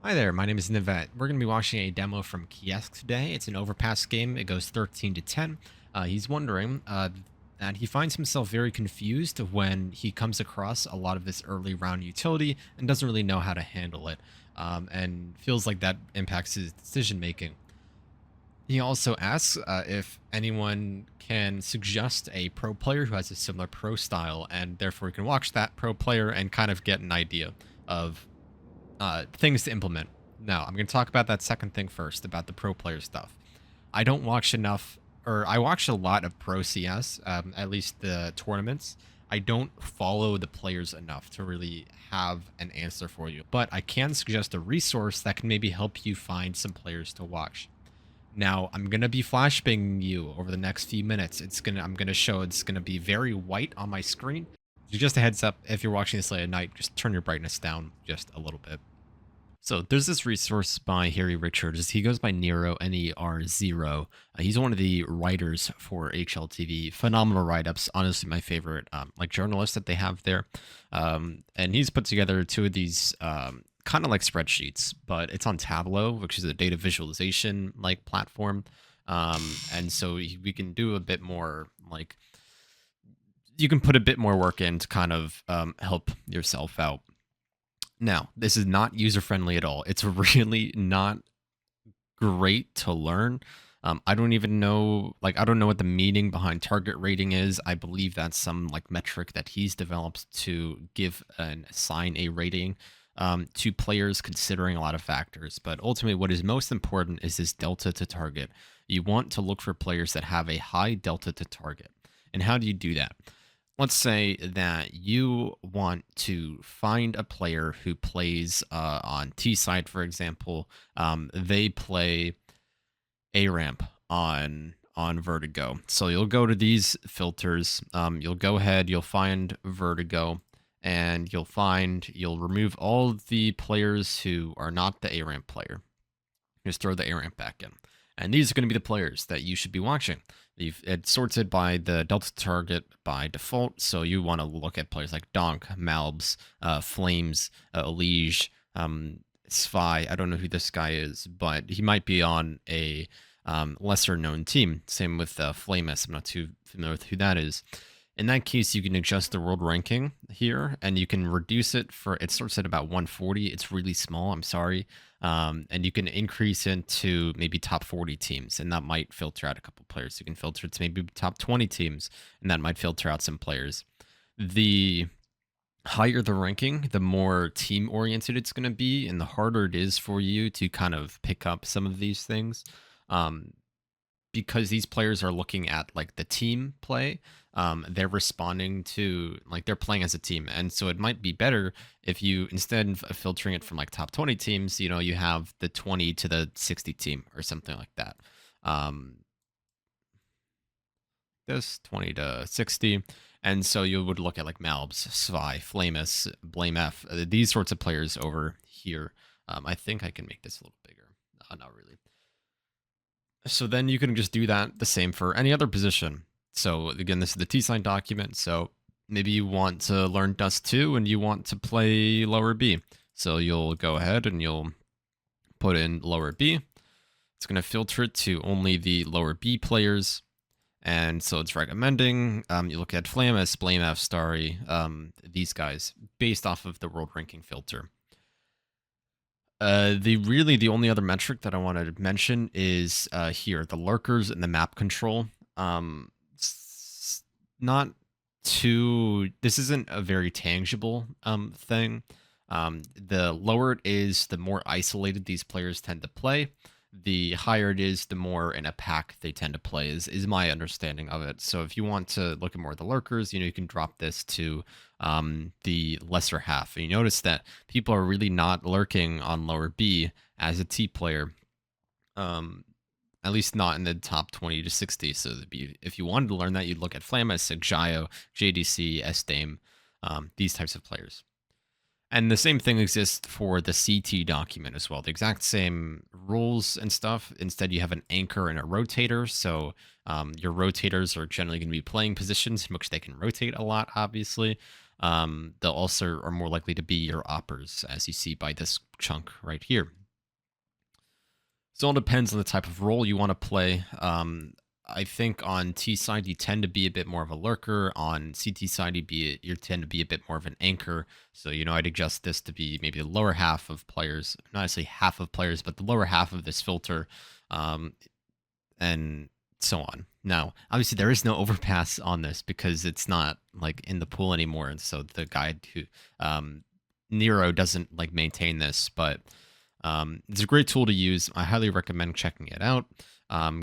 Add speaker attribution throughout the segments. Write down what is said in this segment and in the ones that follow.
Speaker 1: Hi there, my name is Nivette. We're going to be watching a demo from k1esk today. It's an Overpass game. It goes 13 to 10. He's wondering that he finds himself very confused when he comes across a lot of this early round utility and doesn't really know how to handle it, and feels like that impacts his decision making. He also asks if anyone can suggest a pro player who has a similar pro style, and therefore he can watch that pro player and kind of get an idea of things to implement. Now, I'm going to talk about that second thing first, about the pro player stuff. I don't watch enough, or I watch a lot of pro CS, at least the tournaments. I don't follow the players enough to really have an answer for you, but I can suggest a resource that can maybe help you find some players to watch. Now, I'm going to be flashbanging you over the next few minutes. I'm going to show it's going to be very white on my screen. Just a heads up, if you're watching this late at night, just turn your brightness down just a little bit. So there's this resource by Harry Richards. He goes by Nero, Ner0. He's one of the writers for HLTV. Phenomenal write-ups. Honestly, my favorite like journalist that they have there. And he's put together two of these kind of like spreadsheets, but it's on Tableau, which is a data visualization like platform. And so we can do a bit more like you can put a bit more work in to kind of help yourself out. Now, this is not user-friendly at all. It's really not great to learn. I don't even know, like, I don't know what the meaning behind target rating is. I believe that's some, like, metric that he's developed to give and assign a rating to players considering a lot of factors. But ultimately, what is most important is this delta to target. You want to look for players that have a high delta to target. And how do you do that? Let's say that you want to find a player who plays on T side, for example. They play A ramp on Vertigo. So you'll go to these filters. You'll go ahead. You'll find Vertigo, and you'll remove all the players who are not the A ramp player. Just throw the A ramp back in. And these are going to be the players that you should be watching. It's sorted by the delta target by default, so you want to look at players like Donk, Malbs, Flames, Elige, Svi. I don't know who this guy is, but he might be on a lesser known team. Same with Flamus. I'm not too familiar with who that is. In that case, you can adjust the world ranking here, and you can reduce it it starts at about 140. It's really small, I'm sorry. And you can increase into maybe top 40 teams, and that might filter out a couple players. You can filter it to maybe top 20 teams, and that might filter out some players. The higher the ranking, the more team oriented it's going to be, and the harder it is for you to kind of pick up some of these things. Because these players are looking at like the team play, they're responding to like they're playing as a team, and so it might be better if you, instead of filtering it from like top 20 teams, you have the 20 to the 60 team or something like that. This 20 to 60, and so you would look at like Malbs, Svi, Flamus, Blame F, these sorts of players over here. I think I can make this a little bigger. Not really. So then you can just do that the same for any other position. So again, this is the T-sign document. So maybe you want to learn Dust 2 and you want to play lower B. So you'll go ahead and you'll put in lower B. It's going to filter it to only the lower B players. And so it's recommending you look at Flamus, Blame F, Starry, these guys, based off of the world ranking filter. The only other metric that I wanted to mention is here, the lurkers and the map control. Not too, this isn't a very tangible thing. The lower it is, the more isolated these players tend to play. The higher it is, the more in a pack they tend to play, is my understanding of it. So if you want to look at more of the lurkers, you can drop this to the lesser half. And you notice that people are really not lurking on lower B as a T player, at least not in the top 20 to 60. So if you wanted to learn that, you'd look at Flamus, Gio, JDC, Sdame, these types of players. And the same thing exists for the CT document as well. The exact same rules and stuff. Instead, you have an anchor and a rotator. So your rotators are generally going to be playing positions in which they can rotate a lot, obviously. they'll also are more likely to be your oppers, as you see by this chunk right here. So it all depends on the type of role you want to play. I think on T side you tend to be a bit more of a lurker. On CT side you tend to be a bit more of an anchor. So I'd adjust this to be maybe the lower half of players, not necessarily half of players, but the lower half of this filter, and so on. Now, obviously there is no overpass on this because it's not like in the pool anymore, and so the guide who Nero doesn't like maintain this, but it's a great tool to use. I highly recommend checking it out.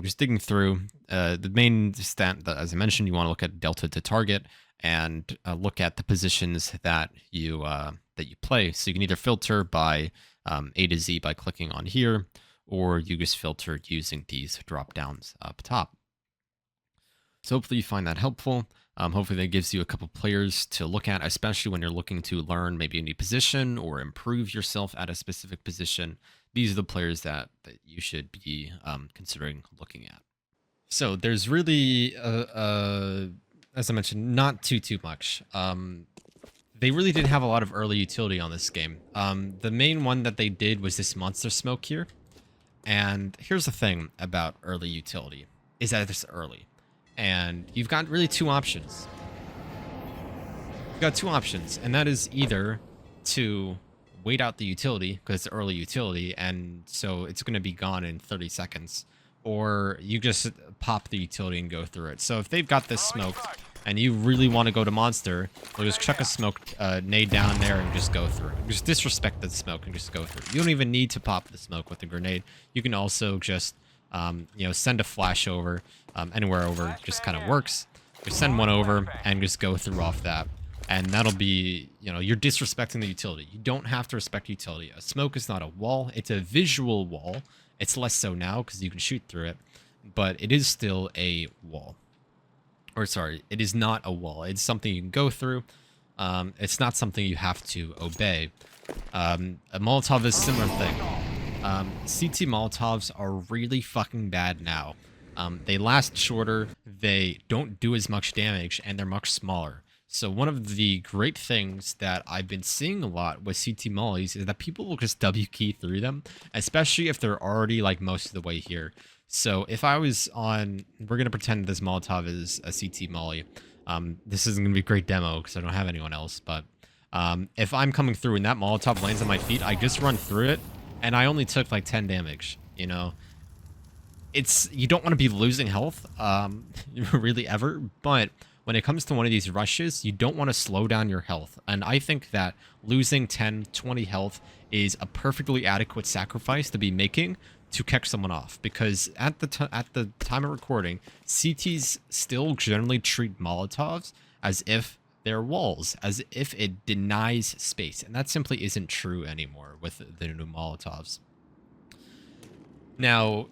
Speaker 1: Just digging through the main stat that, as I mentioned, you want to look at delta to target and look at the positions that you play. So you can either filter by A to Z by clicking on here, or you just filter using these drop downs up top. So hopefully you find that helpful. Hopefully that gives you a couple players to look at, especially when you're looking to learn maybe a new position or improve yourself at a specific position. These are the players that you should be considering looking at. So there's really, as I mentioned, not too much. They really didn't have a lot of early utility on this game. The main one that they did was this monster smoke here. And here's the thing about early utility, is that it's early. And you've got really two options. You've got two options, and that is either to wait out the utility, because it's early utility, and so it's going to be gone in 30 seconds, or you just pop the utility and go through it. So if they've got this smoke, and you really want to go to monster, we'll just chuck a smoke nade down there and just go through. Just disrespect the smoke and just go through. You don't even need to pop the smoke with a grenade. You can also just, send a flash over, anywhere over, just kind of works. Just send one over and just go through off that. And that'll be, you're disrespecting the utility. You don't have to respect utility. A smoke is not a wall. It's a visual wall. It's less so now because you can shoot through it, but it is still a wall. Or sorry, it is not a wall. It's something you can go through. It's not something you have to obey. A Molotov is a similar thing. CT Molotovs are really fucking bad now. They last shorter, they don't do as much damage, and they're much smaller. So one of the great things that I've been seeing a lot with CT mollies is that people will just W key through them, especially if they're already like most of the way here. So if I was on, we're going to pretend this Molotov is a CT molly. This isn't going to be a great demo because I don't have anyone else, but if I'm coming through and that Molotov lands on my feet, I just run through it, and I only took like 10 damage, you don't want to be losing health, really ever, but when it comes to one of these rushes, you don't want to slow down your health. And I think that losing 10, 20 health is a perfectly adequate sacrifice to be making to catch someone off, because at the time of recording, CTs still generally treat Molotovs as if they're walls, as if it denies space, and that simply isn't true anymore with the new Molotovs. Now,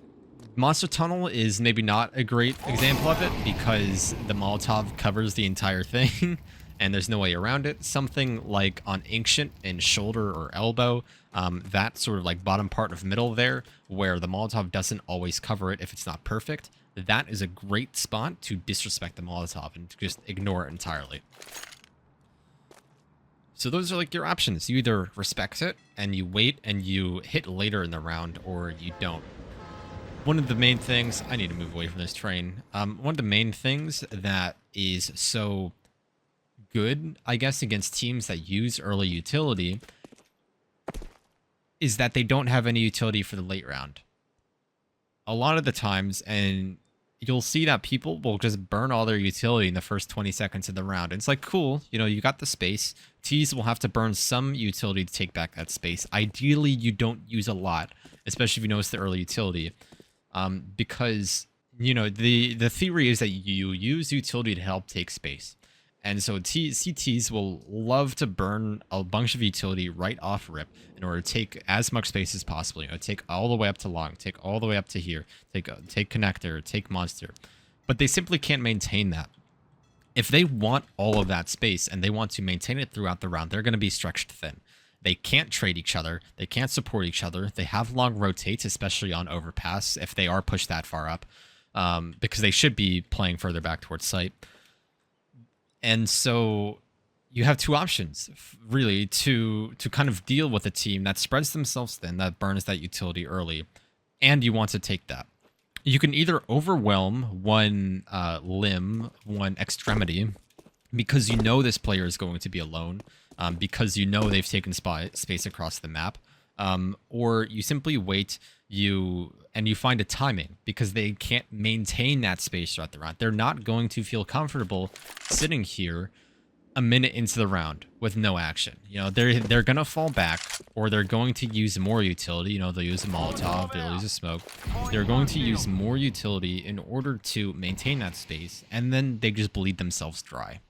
Speaker 1: Monster Tunnel is maybe not a great example of it because the Molotov covers the entire thing and there's no way around it. Something like on Ancient and Shoulder or Elbow, that sort of like bottom part of middle there, where the Molotov doesn't always cover it if it's not perfect, that is a great spot to disrespect the Molotov and to just ignore it entirely. So those are like your options. You either respect it and you wait and you hit later in the round, or you don't. One of the main things, I need to move away from this train. One of the main things that is so good, I guess, against teams that use early utility is that they don't have any utility for the late round. A lot of the times, and you'll see that people will just burn all their utility in the first 20 seconds of the round. And it's like, cool, you got the space. Tees will have to burn some utility to take back that space. Ideally, you don't use a lot, especially if you notice the early utility. Because, the theory is that you use utility to help take space. And so CTs will love to burn a bunch of utility right off rip in order to take as much space as possible. Take all the way up to long, take all the way up to here, take connector, take monster. But they simply can't maintain that. If they want all of that space and they want to maintain it throughout the round, they're going to be stretched thin. They can't trade each other. They can't support each other. They have long rotates, especially on Overpass, if they are pushed that far up, because they should be playing further back towards site. And so, you have two options, really, to kind of deal with a team that spreads themselves thin, that burns that utility early, and you want to take that. You can either overwhelm one limb, one extremity, because you know this player is going to be alone, because you know they've taken space across the map, or you simply wait, you find a timing, because they can't maintain that space throughout the round. They're not going to feel comfortable sitting here a minute into the round with no action. You know, they're gonna fall back, or they're going to use more utility. You know, they'll use a Molotov, they'll use a smoke. They're going to use more utility in order to maintain that space, and then they just bleed themselves dry.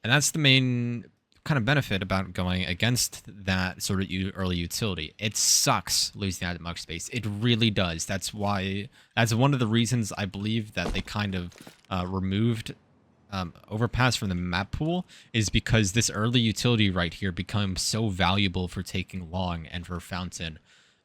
Speaker 1: And that's the main kind of benefit about going against that sort of early utility. It sucks losing that much space. It really does. That's one of the reasons I believe that they kind of removed Overpass from the map pool, is because this early utility right here becomes so valuable for taking long and for Fountain.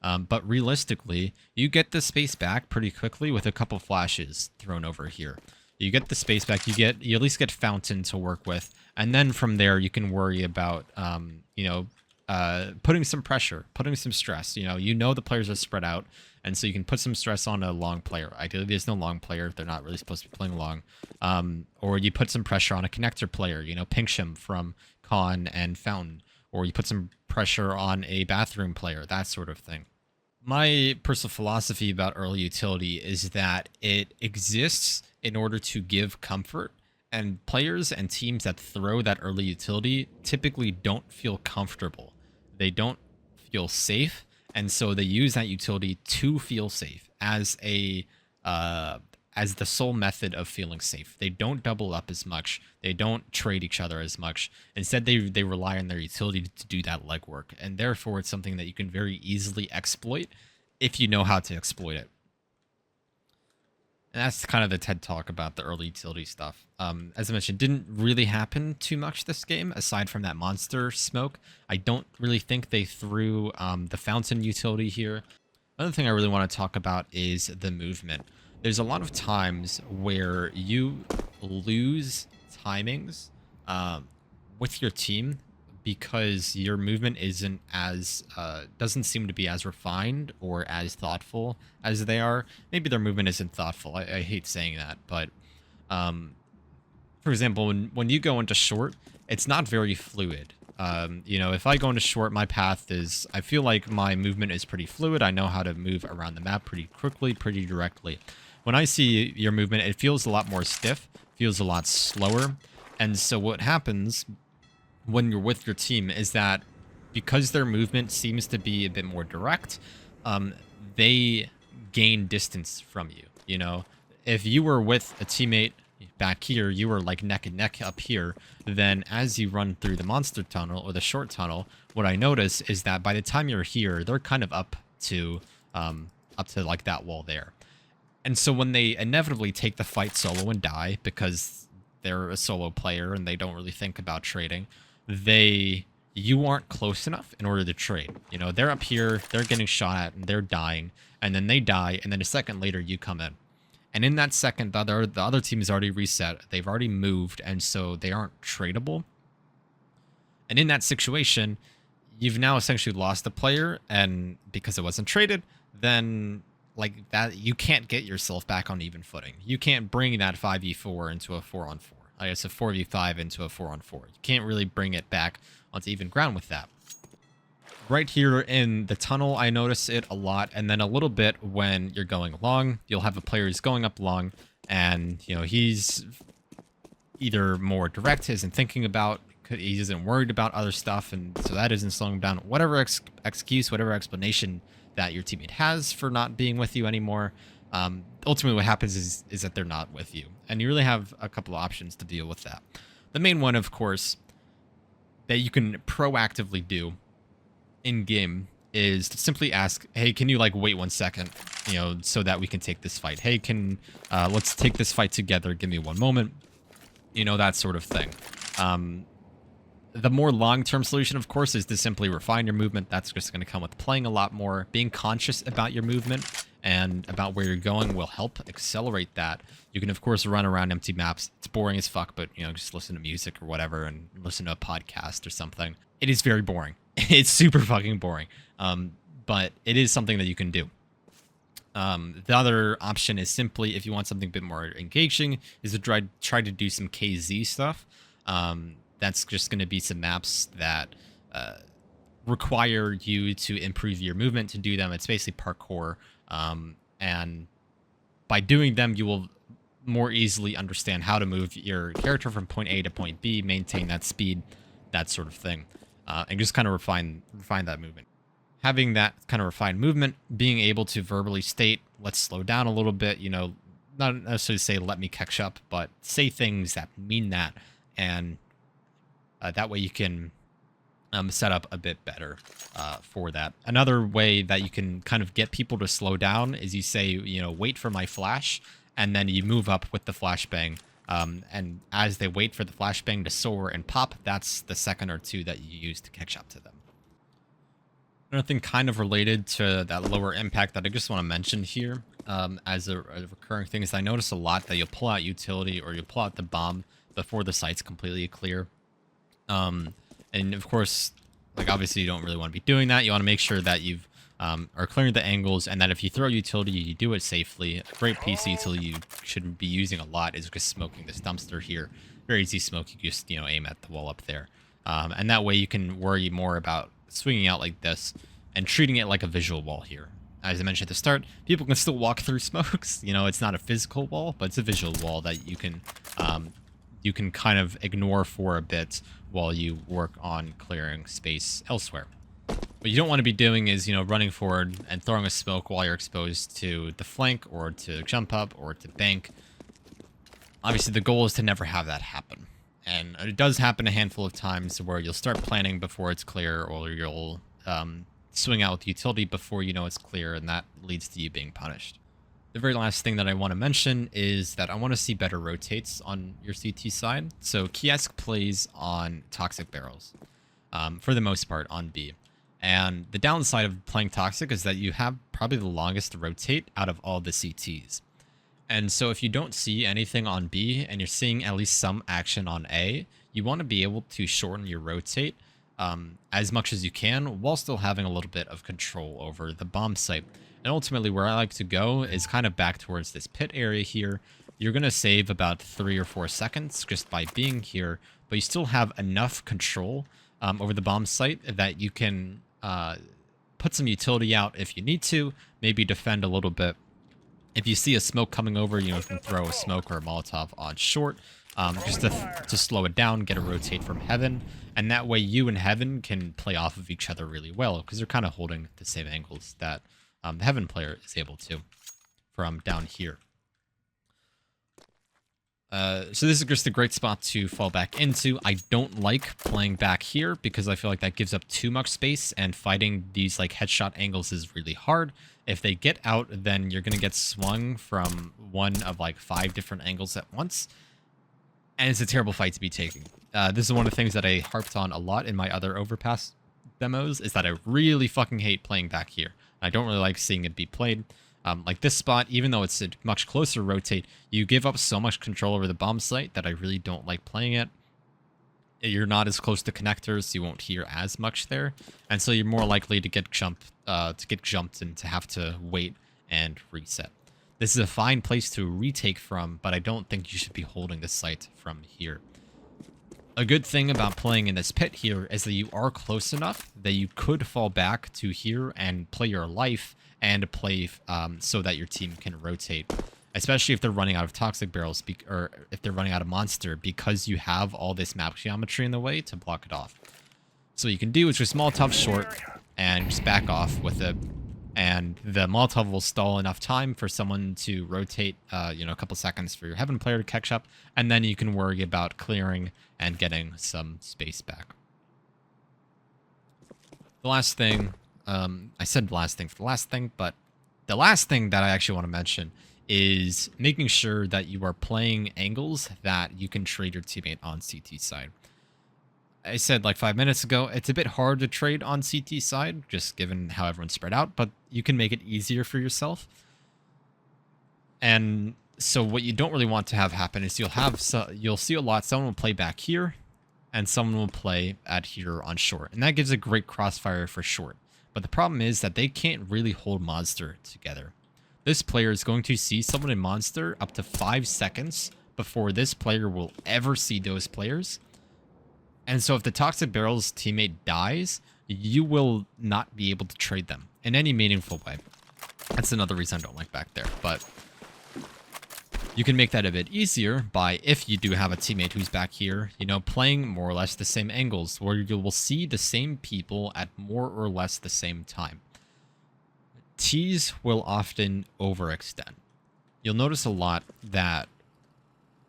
Speaker 1: But realistically, you get the space back pretty quickly with a couple flashes thrown over here. You get the space back, you at least get Fountain to work with, and then from there you can worry about putting some pressure, putting some stress. You know the players are spread out, and so you can put some stress on a long player. Ideally, there's no long player. They're not really supposed to be playing long. Or you put some pressure on a connector player, Pinksham from Con and Fountain. Or you put some pressure on a bathroom player, that sort of thing. My personal philosophy about early utility is that it exists in order to give comfort, and players and teams that throw that early utility typically don't feel comfortable. They don't feel safe, and so they use that utility to feel safe as the sole method of feeling safe. They don't double up as much. They don't trade each other as much. Instead, they rely on their utility to do that legwork, and therefore it's something that you can very easily exploit if you know how to exploit it. And that's kind of the TED Talk about the early utility stuff. As I mentioned, didn't really happen too much this game, aside from that monster smoke. I don't really think they threw the Fountain utility here. Another thing I really want to talk about is the movement. There's a lot of times where you lose timings with your team because your movement isn't as doesn't seem to be as refined or as thoughtful as they are. Maybe their movement isn't thoughtful. I hate saying that, but for example, when you go into short, it's not very fluid. If I go into short, my path is, I feel like my movement is pretty fluid. I know how to move around the map pretty quickly, pretty directly. When I see your movement, it feels a lot more stiff, feels a lot slower. And so what happens when you're with your team is that because their movement seems to be a bit more direct, they gain distance from you. If you were with a teammate back here, you were like neck and neck up here, then as you run through the monster tunnel or the short tunnel, what I notice is that by the time you're here, they're kind of up to like that wall there. And so when they inevitably take the fight solo and die because they're a solo player and they don't really think about trading, you aren't close enough in order to trade. They're up here, they're getting shot at, and they're dying, and then they die, and then a second later you come in. And in that second, the other team is already reset, they've already moved, and so they aren't tradable. And in that situation, you've now essentially lost the player, and because it wasn't traded, then like that, you can't get yourself back on even footing. You can't bring that 5v4 into a 4-on-4. I guess a 4v5 into a 4-on-4. You can't really bring it back onto even ground with that. Right here in the tunnel, I notice it a lot, and then a little bit when you're going long. You'll have a player who's going up long, and he's either more direct, isn't thinking about, he isn't worried about other stuff, and so that isn't slowing him down. Whatever excuse, whatever explanation that your teammate has for not being with you anymore, ultimately what happens is that they're not with you, and you really have a couple of options to deal with that. The main one, of course, that you can proactively do in game is to simply ask, hey, can you like wait 1 second, so that we can take this fight? Hey, let's take this fight together, give me 1 moment, that sort of thing. The more long-term solution, of course, is to simply refine your movement. That's just going to come with playing a lot more, being conscious about your movement, and about where you're going will help accelerate that. You can, of course, run around empty maps. It's boring as fuck, but, just listen to music or whatever and listen to a podcast or something. It is very boring. It's super fucking boring. But it is something that you can do. The other option is simply, if you want something a bit more engaging, is to try to do some KZ stuff. That's just going to be some maps that require you to improve your movement to do them. It's basically parkour. And by doing them, you will more easily understand how to move your character from point A to point B, maintain that speed, that sort of thing, and just kind of refine that movement. Having that kind of refined movement, being able to verbally state, let's slow down a little bit, not necessarily say, let me catch up, but say things that mean that. And that way you can set up a bit better for that. Another way that you can kind of get people to slow down is you say, wait for my flash, and then you move up with the flashbang. And as they wait for the flashbang to soar and pop, that's the second or two that you use to catch up to them. Another thing kind of related to that lower impact that I just want to mention here as a recurring thing is I notice a lot that you'll pull out utility or you'll pull out the bomb before the site's completely clear. And of course, like obviously you don't really want to be doing that. You want to make sure that you've are clearing the angles, and that if you throw utility, you do it safely. A great PC utility you should be using a lot is just smoking this dumpster here. Very easy smoke. You just aim at the wall up there, and that way you can worry more about swinging out like this and treating it like a visual wall here. As I mentioned at the start, people can still walk through smokes. It's not a physical wall, but it's a visual wall that you can kind of ignore for a bit while you work on clearing space elsewhere. What you don't want to be doing is, running forward and throwing a smoke while you're exposed to the flank or to jump up or to bank. Obviously, the goal is to never have that happen. And it does happen a handful of times where you'll start planning before it's clear, or you'll swing out with utility before you know it's clear, and that leads to you being punished. The very last thing that I want to mention is that I want to see better rotates on your CT side. So k1esk plays on toxic barrels, for the most part on B. And the downside of playing toxic is that you have probably the longest rotate out of all the CTs. And so if you don't see anything on B and you're seeing at least some action on A, you want to be able to shorten your rotate as much as you can while still having a little bit of control over the bomb site. And ultimately where I like to go is kind of back towards this pit area here. You're going to save about 3 or 4 seconds just by being here, but you still have enough control over the bomb site that you can put some utility out if you need to, maybe defend a little bit. If you see a smoke coming over, you can throw a smoke or a Molotov on short, just to slow it down, get a rotate from Heaven, and that way you and Heaven can play off of each other really well, because they're kind of holding the same angles that the Heaven player is able to from down here. So this is just a great spot to fall back into. I don't like playing back here because I feel like that gives up too much space, and fighting these like headshot angles is really hard. If they get out, then you're going to get swung from one of like 5 different angles at once, and it's a terrible fight to be taking. This is one of the things that I harped on a lot in my other Overpass demos, is that I really fucking hate playing back here. I don't really like seeing it be played. Like this spot, even though it's a much closer rotate, you give up so much control over the bomb site that I really don't like playing it. You're not as close to connectors, so you won't hear as much there, and so you're more likely to get jumped and to have to wait and reset. This is a fine place to retake from, but I don't think you should be holding the site from here. A good thing about playing in this pit here is that you are close enough that you could fall back to here and play your life and play so that your team can rotate, especially if they're running out of toxic barrels or if they're running out of monster, because you have all this map geometry in the way to block it off. So what you can do is just Molotov short and just back off with it, and the Molotov will stall enough time for someone to rotate, a couple seconds for your Heaven player to catch up, and then you can worry about clearing and getting some space back. The last thing, I said last thing for the last thing, but the last thing that I actually want to mention is making sure that you are playing angles that you can trade your teammate on CT side. I said like 5 minutes ago, it's a bit hard to trade on CT side, just given how everyone's spread out, but you can make it easier for yourself. And so what you don't really want to have happen is you'll see a lot. Someone will play back here, and someone will play at here on short, and that gives a great crossfire for short. But the problem is that they can't really hold monster together. This player is going to see someone in monster up to 5 seconds before this player will ever see those players. And so if the Toxic Barrel's teammate dies, you will not be able to trade them in any meaningful way. That's another reason I don't like back there, but you can make that a bit easier by, if you do have a teammate who's back here, you know, playing more or less the same angles, where you will see the same people at more or less the same time. T's will often overextend. You'll notice a lot that,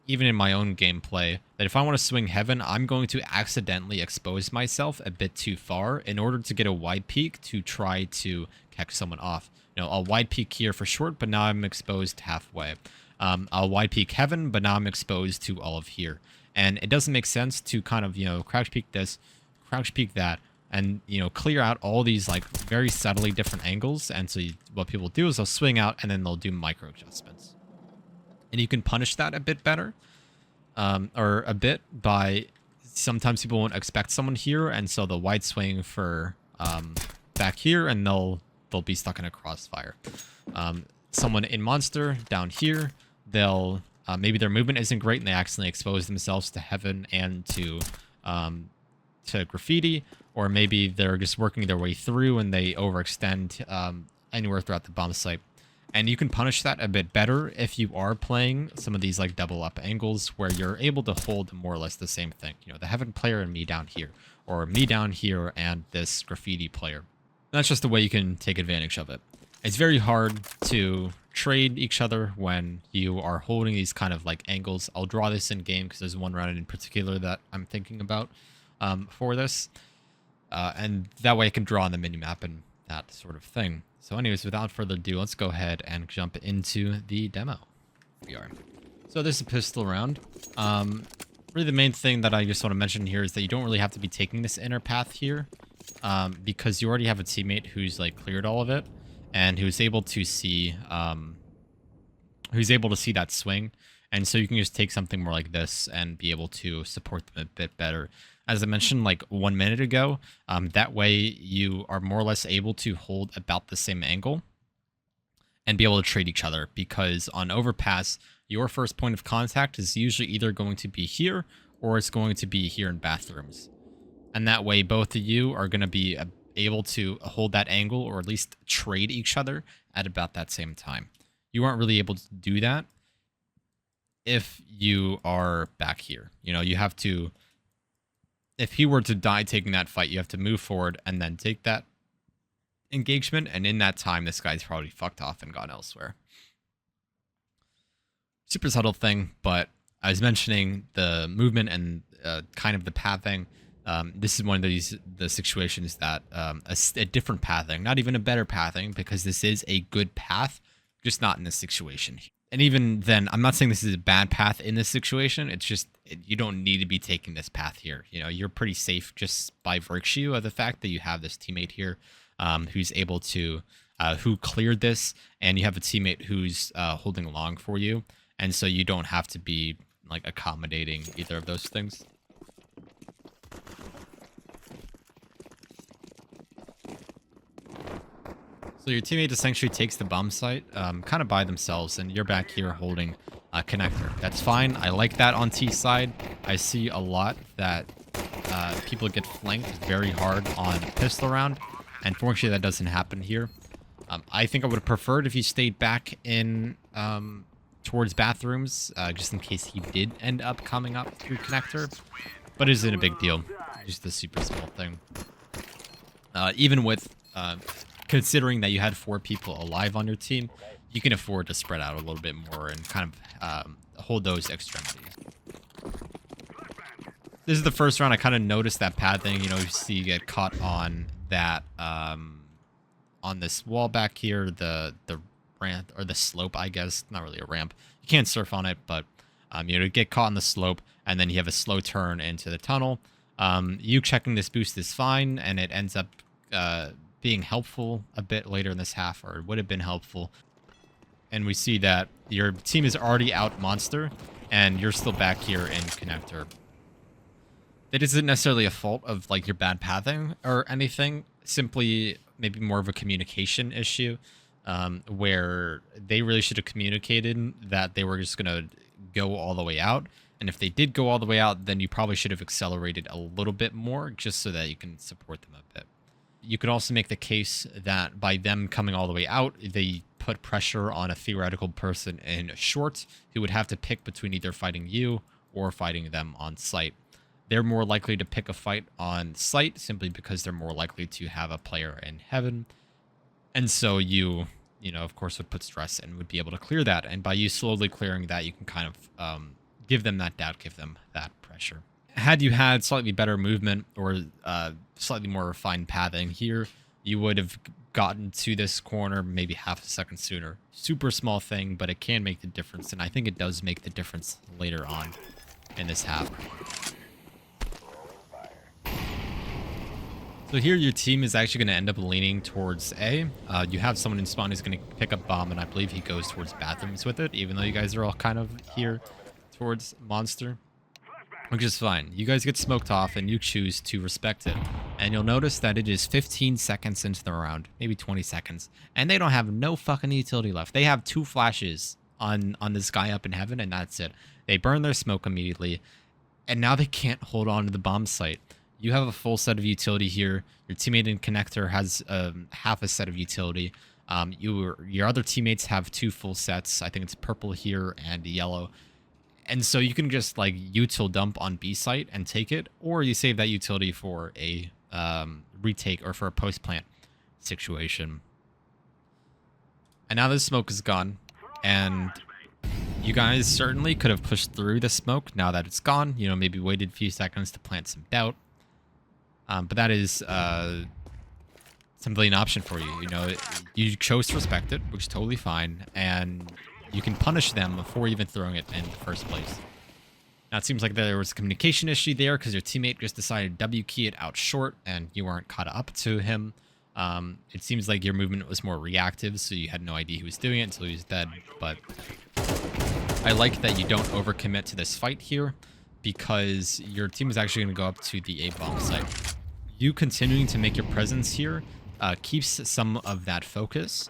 Speaker 1: even in my own gameplay, that if I want to swing heaven, I'm going to accidentally expose myself a bit too far in order to get a wide peek to try to catch someone off. You know, a wide peek here for short, but now I'm exposed halfway. I'll wide peek heaven, but now I'm exposed to all of here. And it doesn't make sense to kind of, you know, crouch peek this, crouch peek that, and, you know, clear out all these, like, very subtly different angles. And so what people do is they'll swing out and then they'll do micro adjustments. And you can punish that a bit better, or a bit by, sometimes people won't expect someone here, and so they'll wide swing for back here, and they'll be stuck in a crossfire. Someone in monster down here, they'll maybe their movement isn't great and they accidentally expose themselves to heaven and to graffiti, or maybe they're just working their way through and they overextend anywhere throughout the bomb site. And you can punish that a bit better if you are playing some of these like double up angles where you're able to hold more or less the same thing. You know, the heaven player and me down here, or me down here and this graffiti player. That's just the way you can take advantage of it. It's very hard to trade each other when you are holding these kind of like angles. I'll draw this in game because there's one round in particular that I'm thinking about for this. And that way I can draw on the minimap and that sort of thing. So anyways, without further ado, let's go ahead and jump into the demo. We are. So this is a pistol round. Really the main thing that I just want to mention here is that you don't really have to be taking this inner path here, because you already have a teammate who's like cleared all of it and who's able to see that swing. And so you can just take something more like this and be able to support them a bit better. As I mentioned like 1 minute ago, that way you are more or less able to hold about the same angle and be able to trade each other, because on Overpass, your first point of contact is usually either going to be here or it's going to be here in bathrooms. And that way both of you are going to be able to hold that angle, or at least trade each other at about that same time. You aren't really able to do that if you are back here. You know, you have to... If he were to die taking that fight, you have to move forward and then take that engagement. And in that time, this guy's probably fucked off and gone elsewhere. Super subtle thing, but I was mentioning the movement and kind of the pathing. This is one of the situations that a different pathing, not even a better pathing, because this is a good path, just not in this situation. And even then, I'm not saying this is a bad path in this situation. It's just, you don't need to be taking this path here. You know, you're pretty safe just by virtue of the fact that you have this teammate here who's able to, who cleared this, and you have a teammate who's holding along for you. And so you don't have to be like accommodating either of those things. So your teammate essentially takes the bomb site kind of by themselves, and you're back here holding a connector. That's fine. I like that on T side. I see a lot that people get flanked very hard on pistol round, and fortunately that doesn't happen here. I think I would have preferred if he stayed back in towards bathrooms, just in case he did end up coming up through connector, but it isn't a big deal. Just a super small thing. Even with... considering that you had 4 people alive on your team, you can afford to spread out a little bit more and kind of hold those extremities. This is the first round I kind of noticed that pad thing. You know, you see you get caught on that, on this wall back here, the ramp, or the slope, I guess. Not really a ramp. You can't surf on it, but, you know, get caught on the slope, and then you have a slow turn into the tunnel. You checking this boost is fine, and it ends up, being helpful a bit later in this half, or it would have been helpful. And we see that your team is already out monster, and you're still back here in connector. It isn't necessarily a fault of like your bad pathing or anything, simply maybe more of a communication issue, where they really should have communicated that they were just going to go all the way out. And if they did go all the way out, then you probably should have accelerated a little bit more just so that you can support them a bit. You could also make the case that by them coming all the way out, they put pressure on a theoretical person in short who would have to pick between either fighting you or fighting them on site. They're more likely to pick a fight on site simply because they're more likely to have a player in heaven. And so you know, of course, would put stress and would be able to clear that. And by you slowly clearing that, you can kind of give them that doubt, give them that pressure. Had you had slightly better movement or slightly more refined pathing here, you would have gotten to this corner maybe half a second sooner. Super small thing, but it can make the difference. And I think it does make the difference later on in this half. So here your team is actually going to end up leaning towards A. You have someone in spawn who's going to pick up bomb, and I believe he goes towards bathrooms with it, even though you guys are all kind of here towards monster, which is fine. You guys get smoked off, and you choose to respect it. And you'll notice that it is 15 seconds into the round, maybe 20 seconds, and they don't have no fucking utility left. They have 2 flashes on this guy up in heaven, and that's it. They burn their smoke immediately, and now they can't hold on to the bomb site. You have a full set of utility here. Your teammate in connector has half a set of utility. Your other teammates have 2 full sets. I think it's purple here and yellow. And so you can just like util dump on B site and take it, or you save that utility for a retake or for a post plant situation. And now the smoke is gone, and you guys certainly could have pushed through the smoke now that it's gone. You know, maybe waited a few seconds to plant some doubt. But that is simply an option for you. You know, you chose to respect it, which is totally fine, and you can punish them before even throwing it in the first place. Now, it seems like there was a communication issue there because your teammate just decided to W key it out short, and you weren't caught up to him. It seems like your movement was more reactive, so you had no idea he was doing it until he was dead. But I like that you don't overcommit to this fight here, because your team is actually going to go up to the A bomb site. You continuing to make your presence here keeps some of that focus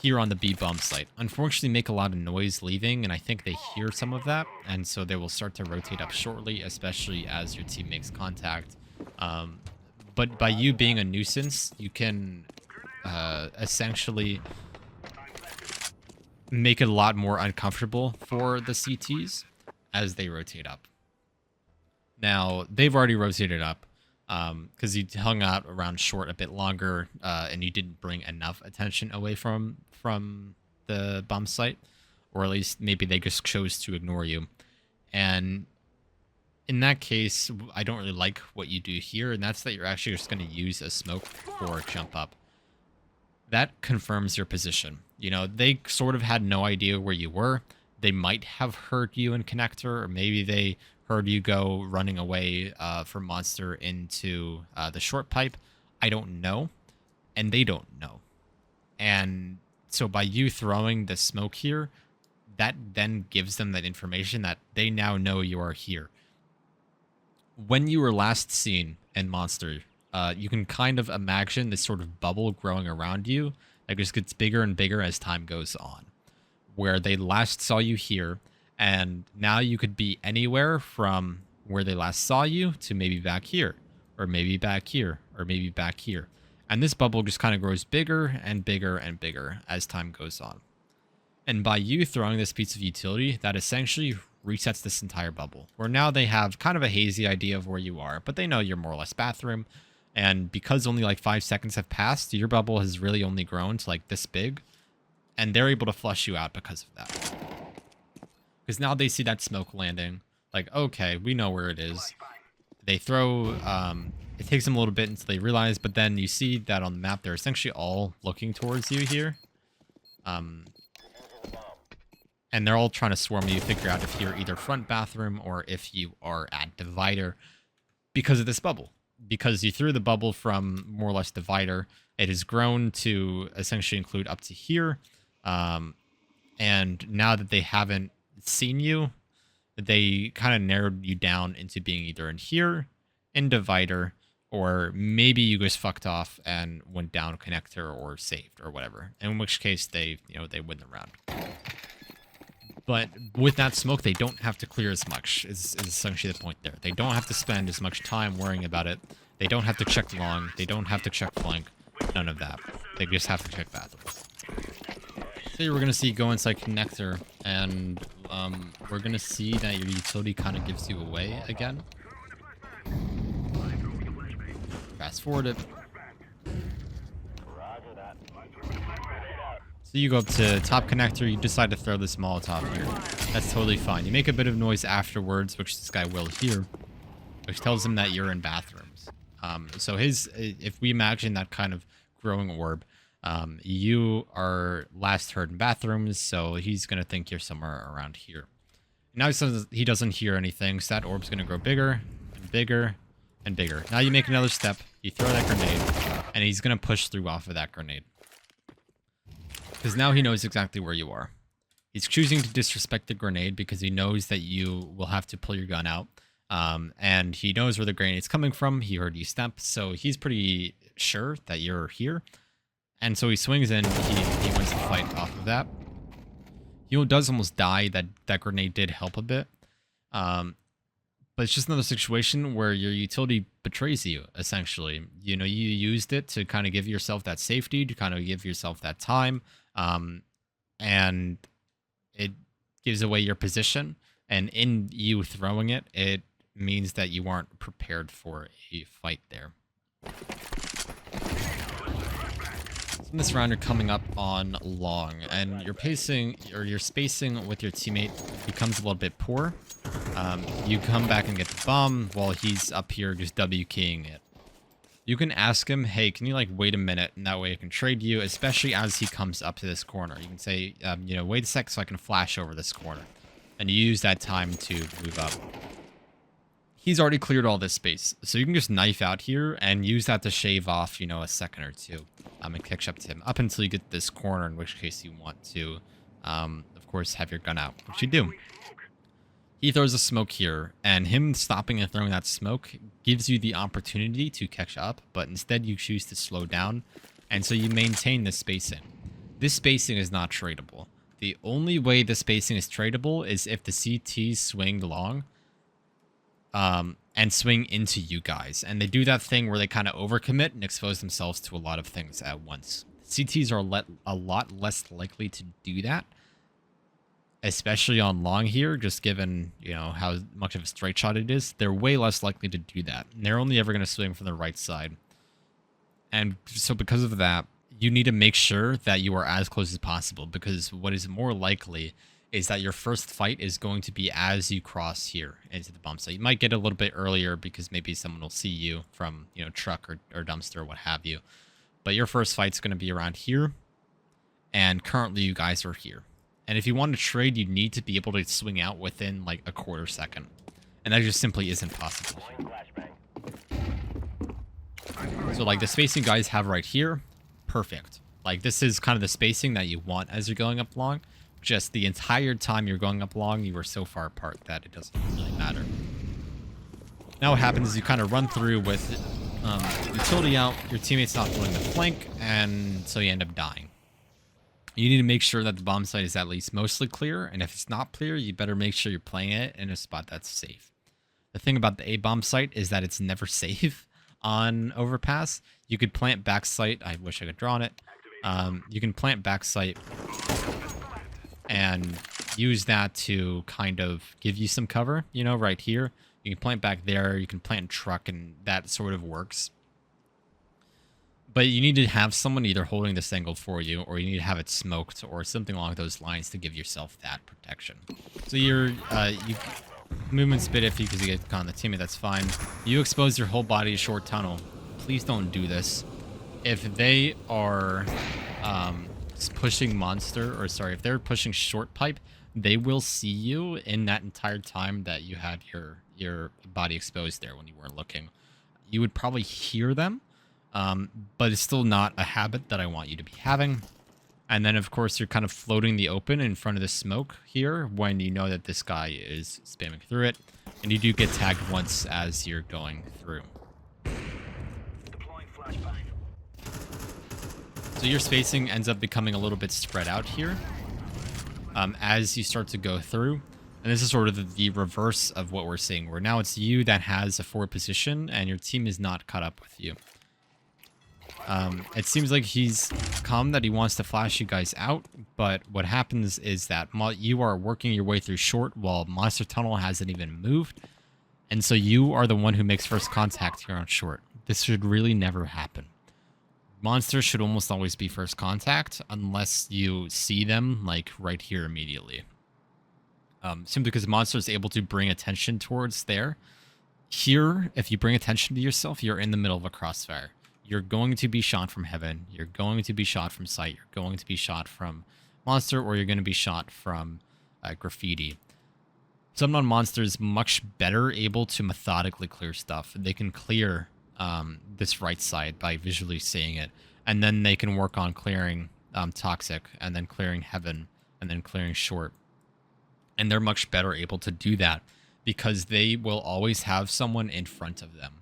Speaker 1: here on the B bomb site. Unfortunately, make a lot of noise leaving, and I think they hear some of that, and so they will start to rotate up shortly, especially as your team makes contact. But by you being a nuisance, you can essentially make it a lot more uncomfortable for the CTs as they rotate up. Now, they've already rotated up because you hung out around short a bit longer and you didn't bring enough attention away from the bomb site, or at least maybe they just chose to ignore you. And in that case, I don't really like what you do here, and that's that you're actually just going to use a smoke for jump up. That confirms your position. You know, they sort of had no idea where you were. They might have heard you in connector, or maybe they heard you go running away from monster into the short pipe. I don't know, and they don't know. And so by you throwing the smoke here, that then gives them that information that they now know you are here. When you were last seen in monster, you can kind of imagine this sort of bubble growing around you that just gets bigger and bigger as time goes on, where they last saw you here, and now you could be anywhere from where they last saw you to maybe back here, or maybe back here, or maybe back here. And this bubble just kind of grows bigger and bigger and bigger as time goes on. And by you throwing this piece of utility, that essentially resets this entire bubble, where now they have kind of a hazy idea of where you are, but they know you're more or less bathroom. And because only like 5 seconds have passed, your bubble has really only grown to like this big, and they're able to flush you out because of that. Because now they see that smoke landing, like, okay, we know where it is. They throw, it takes them a little bit until they realize, but then you see that on the map, they're essentially all looking towards you here. And they're all trying to swarm you, figure out if you're either front bathroom or if you are at divider because of this bubble. Because you threw the bubble from more or less divider, it has grown to essentially include up to here. And now that they haven't seen you, they kind of narrowed you down into being either in here, in divider, or maybe you just fucked off and went down connector or saved or whatever. In which case they, they win the round. But with that smoke, they don't have to clear as much, is essentially the point there. They don't have to spend as much time worrying about it. They don't have to check long. They don't have to check flank. None of that. They just have to check bathrooms. So we're going to see go inside connector, and we're going to see that your utility kind of gives you away again. Fast forward it. So you go up to top connector, you decide to throw this Molotov here. That's totally fine. You make a bit of noise afterwards, which this guy will hear, which tells him that you're in bathrooms. So if we imagine that kind of growing orb, you are last heard in bathrooms, so he's going to think you're somewhere around here. Now he doesn't hear anything, so that orb's going to grow bigger and bigger and bigger. Now you make another step, you throw that grenade, and he's going to push through off of that grenade. Because now he knows exactly where you are. He's choosing to disrespect the grenade because he knows that you will have to pull your gun out. And he knows where the grenade's coming from. He heard you step, so he's pretty sure that you're here. And so he swings in, he wins the fight off of that. He does almost die. That grenade did help a bit. But it's just another situation where your utility betrays you, essentially. You used it to kind of give yourself that safety, to kind of give yourself that time. And it gives away your position. And in you throwing it, it means that you aren't prepared for a fight there. So in this round, you're coming up on long, and your pacing or your spacing with your teammate becomes a little bit poor. You come back and get the bomb while he's up here just W keying it. You can ask him, hey, can you wait a minute, and that way I can trade you, especially as he comes up to this corner. You can say, wait a sec so I can flash over this corner. And you use that time to move up. He's already cleared all this space, so you can just knife out here and use that to shave off, a second or two. And catch up to him up until you get to this corner, in which case you want to, of course, have your gun out, which you do. He throws a smoke here, and him stopping and throwing that smoke gives you the opportunity to catch up, but instead you choose to slow down, and so you maintain this spacing. This spacing is not tradable. The only way the spacing is tradable is if the CTs swing long, and swing into you guys. And they do that thing where they kind of overcommit and expose themselves to a lot of things at once. CTs are a lot less likely to do that, especially on long here, just given, how much of a straight shot it is. They're way less likely to do that. And they're only ever going to swing from the right side. And so because of that, you need to make sure that you are as close as possible, because what is more likely is that your first fight is going to be as you cross here into the bomb site. You might get a little bit earlier because maybe someone will see you from, truck or dumpster or what have you. But your first fight's going to be around here, and currently you guys are here. And if you want to trade, you need to be able to swing out within a quarter second. And that just simply isn't possible here. So the spacing guys have right here, perfect. This is kind of the spacing that you want as you're going up long. Just the entire time you're going up long, you are so far apart that it doesn't really matter. Now what happens is you kind of run through with utility out, your teammate's not filling the flank, and so you end up dying. You need to make sure that the bomb site is at least mostly clear, and if it's not clear, you better make sure you're playing it in a spot that's safe. The thing about the A bomb site is that it's never safe on Overpass. You could plant back site. I wish I could draw on it. You can plant back site and use that to kind of give you some cover, right here. You can plant back there, you can plant truck, and that sort of works. But you need to have someone either holding this angle for you, or you need to have it smoked, or something along those lines to give yourself that protection. So your movement's a bit iffy because you get caught on the teammate, that's fine. You expose your whole body to short tunnel. Please don't do this. If they are pushing monster, or sorry, if they're pushing short pipe, they will see you in that entire time that you had your body exposed there when you weren't looking. You would probably hear them, but it's still not a habit that I want you to be having. And then, of course, you're kind of floating the open in front of the smoke here when you know that this guy is spamming through it. And you do get tagged once as you're going through. So your spacing ends up becoming a little bit spread out here as you start to go through. And this is sort of the reverse of what we're seeing, where now it's you that has a forward position and your team is not caught up with you. It seems like he's come that he wants to flash you guys out, but what happens is that you are working your way through short while Monster Tunnel hasn't even moved. And so you are the one who makes first contact here on short. This should really never happen. Monsters should almost always be first contact unless you see them like right here immediately. Simply because monster is able to bring attention towards there. Here, if you bring attention to yourself, you're in the middle of a crossfire. You're going to be shot from heaven. You're going to be shot from sight. You're going to be shot from monster, or you're going to be shot from graffiti. Some non-monsters much better able to methodically clear stuff. They can clear this right side by visually seeing it, and then they can work on clearing toxic, and then clearing heaven, and then clearing short. And they're much better able to do that because they will always have someone in front of them.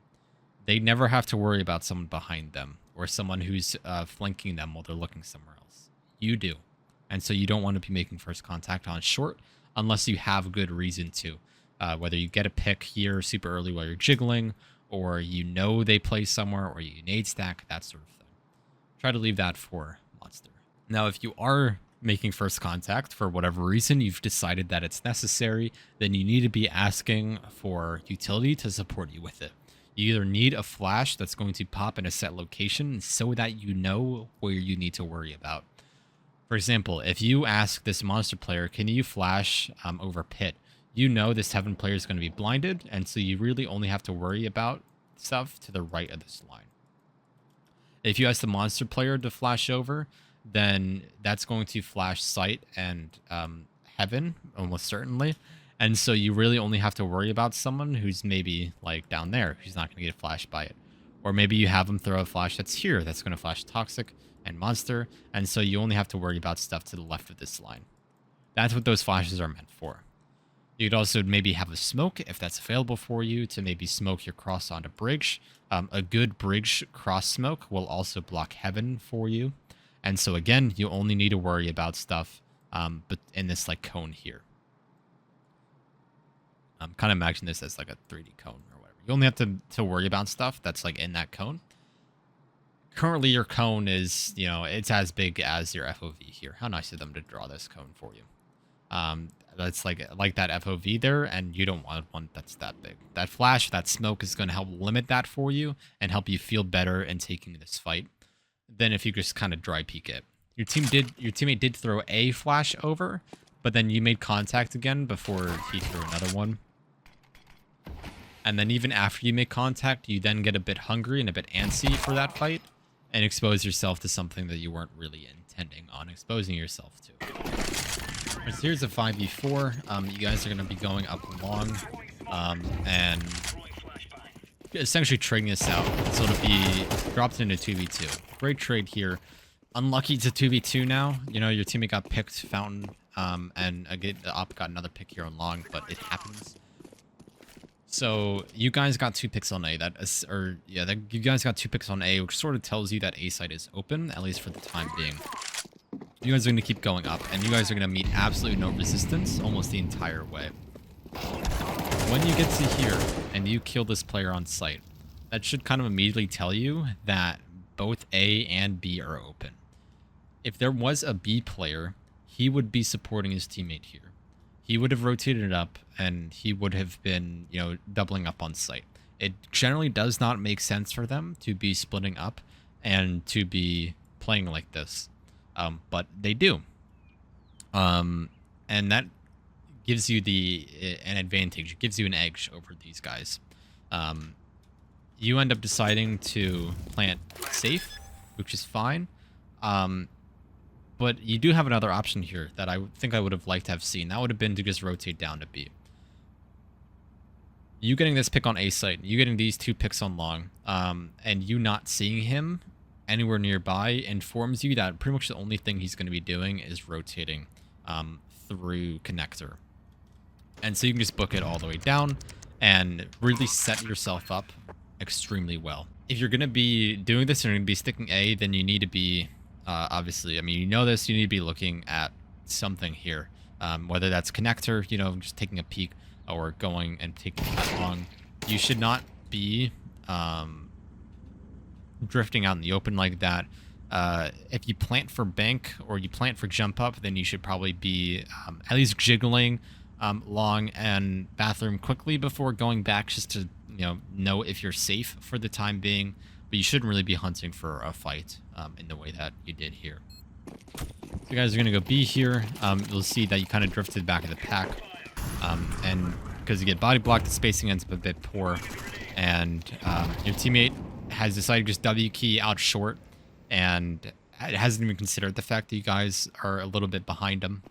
Speaker 1: They never have to worry about someone behind them or someone who's flanking them while they're looking somewhere else. You do. And so you don't want to be making first contact on short unless you have good reason to. Whether you get a pick here super early while you're jiggling, or you know they play somewhere, or you nade stack, that sort of thing. Try to leave that for monster. Now, if you are making first contact for whatever reason, you've decided that it's necessary, then you need to be asking for utility to support you with it. You either need a flash that's going to pop in a set location so that you know where you need to worry about. For example, if you ask this monster player, can you flash over pit? You know this heaven player is going to be blinded, and so you really only have to worry about stuff to the right of this line. If you ask the monster player to flash over, then that's going to flash sight and heaven, almost certainly. And so you really only have to worry about someone who's maybe like down there, who's not going to get flashed by it. Or maybe you have them throw a flash that's here, that's going to flash toxic and monster. And so you only have to worry about stuff to the left of this line. That's what those flashes are meant for. You could also maybe have a smoke, if that's available for you, to maybe smoke your cross onto bridge. A good bridge cross smoke will also block heaven for you. And so again, you only need to worry about stuff but in this like cone here. Kind of imagine this as like a 3D cone or whatever. You only have to worry about stuff that's like in that cone. Currently, your cone is, you know, it's as big as your FOV here. How nice of them to draw this cone for you. That's like that FOV there, and you don't want one that's that big. That flash, that smoke is going to help limit that for you and help you feel better in taking this fight than if you just kind of dry peek it. Your teammate did throw a flash over, but then you made contact again before he threw another one. And then even after you make contact, you then get a bit hungry and a bit antsy for that fight and expose yourself to something that you weren't really intending on exposing yourself to. Right, so here's a 5v4. You guys are going to be going up long and essentially trading this out. So it'll be dropped into 2v2. Great trade here. Unlucky it's a 2v2 now. You know, your teammate got picked fountain and again, the op got another pick here on long, but it happens. So you guys got 2 picks on A. You guys got 2 picks on A, which sort of tells you that A site is open, at least for the time being. You guys are going to keep going up, and you guys are going to meet absolutely no resistance almost the entire way. When you get to here, and you kill this player on site, that should kind of immediately tell you that both A and B are open. If there was a B player, he would be supporting his teammate here. He would have rotated it up, and he would have been, you know, doubling up on site. It generally does not make sense for them to be splitting up and to be playing like this, but they do. And that gives you an advantage. It gives you an edge over these guys. You end up deciding to plant safe, which is fine. But you do have another option here that I think I would have liked to have seen. That would have been to just rotate down to B. You getting this pick on A site, you getting these 2 picks on long, and you not seeing him anywhere nearby informs you that pretty much the only thing he's going to be doing is rotating through connector. And so you can just book it all the way down and really set yourself up extremely well. If you're going to be doing this and you're going to be sticking A, then you need to be, obviously, I mean, you know this, you need to be looking at something here. Whether that's connector, you know, just taking a peek, or going and taking that long. You should not be drifting out in the open like that. If you plant for bank or you plant for jump up, then you should probably be at least jiggling long and bathroom quickly before going back, just to know if you're safe for the time being. But you shouldn't really be hunting for a fight in the way that you did here. So you guys are going to go B here. You'll see that you kind of drifted back of the pack. And because you get body blocked, the spacing ends up a bit poor. And your teammate has decided to just W key out short. And it hasn't even considered the fact that you guys are a little bit behind him.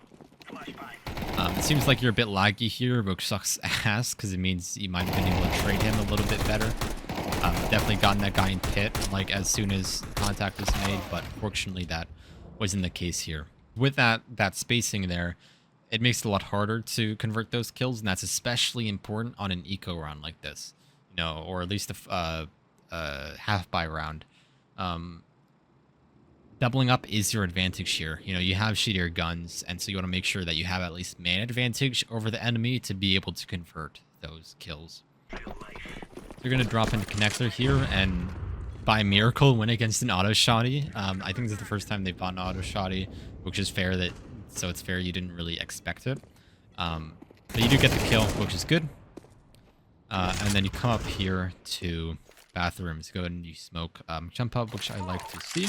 Speaker 1: It seems like you're a bit laggy here, which sucks ass, because it means you might have been able to trade him a little bit better. Definitely gotten that guy in pit, like, as soon as contact was made, but fortunately that wasn't the case here. With that spacing there, it makes it a lot harder to convert those kills, and that's especially important on an eco round like this, or at least a half-buy round. Doubling up is your advantage here. You have shittier guns, and so you want to make sure that you have at least man advantage over the enemy to be able to convert those kills. You're going to drop into connector here, and by miracle win against an auto shotty. I think this is the first time they've bought an auto shotty, which is fair, so it's fair you didn't really expect it. But you do get the kill, which is good. And then you come up here to bathrooms. Go ahead and you smoke jump up, which I like to see.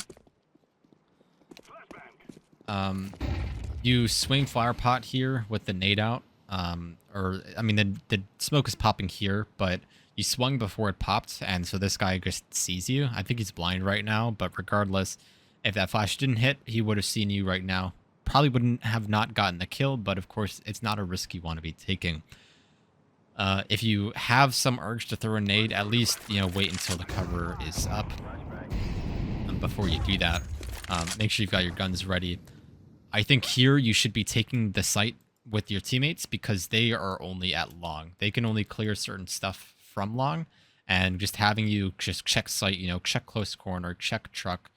Speaker 1: You swing flower pot here with the nade out. The smoke is popping here, but you swung before it popped, and so this guy just sees you. I think he's blind right now, but regardless, if that flash didn't hit, he would have seen you right now. Probably wouldn't have not gotten the kill, but of course, it's not a risk you want to be taking. If you have some urge to throw a nade, at least, wait until the cover is up before you do that. Make sure you've got your guns ready. I think here you should be taking the site with your teammates, because they are only at long. They can only clear certain stuff from long, and just having you just check site, check close corner, check truck,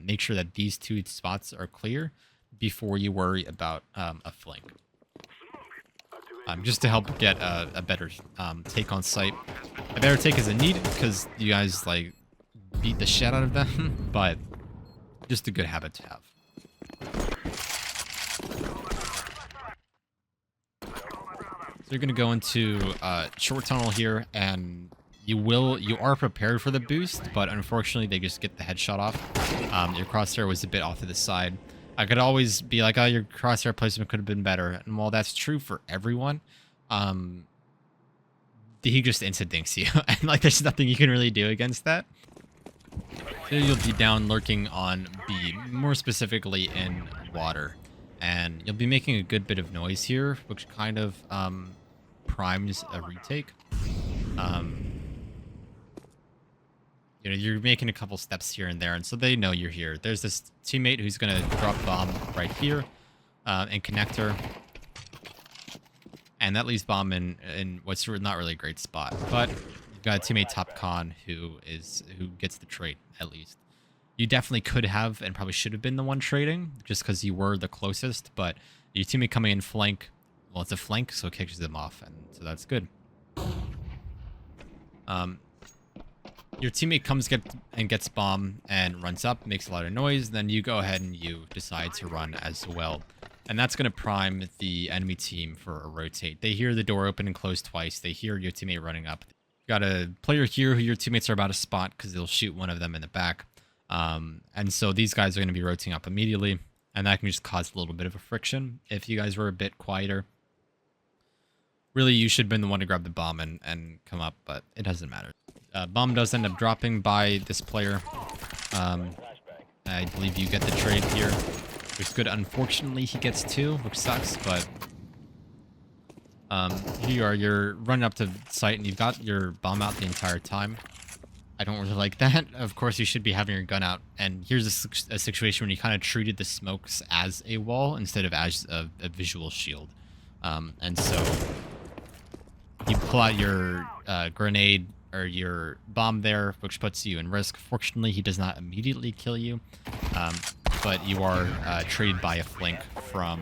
Speaker 1: make sure that these two spots are clear before you worry about a flank. Just to help get a better take on site. A better take isn't needed because you guys beat the shit out of them, but just a good habit to have. So you're going to go into short tunnel here, and you are prepared for the boost, but unfortunately they just get the headshot off. Your crosshair was a bit off to the side. I could always be like, oh, your crosshair placement could have been better. And while that's true for everyone, he just instant dinks you. And there's nothing you can really do against that. So you'll be down lurking on B, more specifically in water. And you'll be making a good bit of noise here, which kind of primes a retake. You're making a couple steps here and there, and so they know you're here. There's this teammate who's going to drop bomb right here and connector. And that leaves bomb in what's not really a great spot. But you've got a teammate top con who gets the trade, at least. You definitely could have and probably should have been the one trading, just because you were the closest. But your teammate coming in flank, well, it's a flank, so it kicks them off, and so that's good. Your teammate comes and gets bomb and runs up, makes a lot of noise. Then you go ahead and you decide to run as well. And that's going to prime the enemy team for a rotate. They hear the door open and close twice. They hear your teammate running up. You got a player here who your teammates are about to spot because they'll shoot one of them in the back. And so these guys are going to be rotating up immediately. And that can just cause a little bit of a friction if you guys were a bit quieter. Really, you should have been the one to grab the bomb and come up, but it doesn't matter. Bomb does end up dropping by this player. I believe you get the trade here, which is good. Unfortunately, he gets two, which sucks, but here you are. You're running up to site, and you've got your bomb out the entire time. I don't really like that. Of course, you should be having your gun out. And here's a situation when you kind of treated the smokes as a wall instead of as a visual shield. And so you pull out your grenade or your bomb there, which puts you in risk. Fortunately, he does not immediately kill you, but you are treated by a flank from